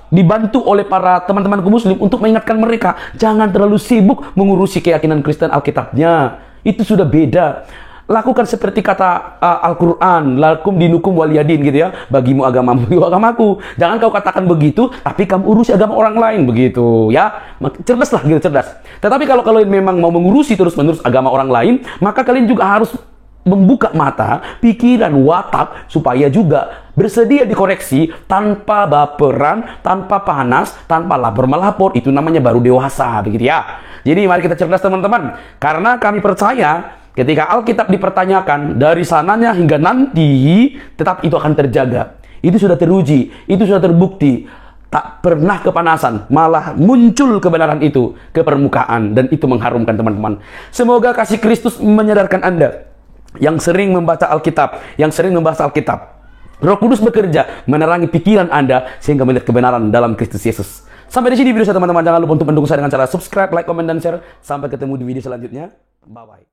dibantu oleh para teman-temanku muslim untuk mengingatkan mereka. Jangan terlalu sibuk mengurusi keyakinan Kristen Alkitabnya. Itu sudah beda. lakukan seperti kata Al-Quran, lakum dinukum waliyadin gitu ya, bagimu agamamu, agamaku. Jangan kau katakan begitu, tapi kamu urusi agama orang lain begitu ya. Cerdas lah gitu, cerdas. Tetapi kalau kalian memang mau mengurusi terus-menerus agama orang lain, maka kalian juga harus membuka mata, pikiran, watak, supaya juga bersedia dikoreksi tanpa baperan, tanpa panas, tanpa lapor-melapor. Itu namanya baru dewasa, begitu ya. Jadi mari kita cerdas teman-teman, karena kami percaya ketika Alkitab dipertanyakan dari sananya hingga nanti, tetap itu akan terjaga. Itu sudah teruji, itu sudah terbukti. Tak pernah kepanasan, malah muncul kebenaran itu ke permukaan, dan itu mengharumkan teman-teman. Semoga kasih Kristus menyadarkan Anda yang sering membaca Alkitab, yang sering membahas Alkitab. Roh Kudus bekerja menerangi pikiran Anda sehingga melihat kebenaran dalam Kristus Yesus. Sampai di sini video saya teman-teman. Jangan lupa untuk mendukung saya dengan cara subscribe, like, comment, dan share. Sampai ketemu di video selanjutnya. Bye-bye.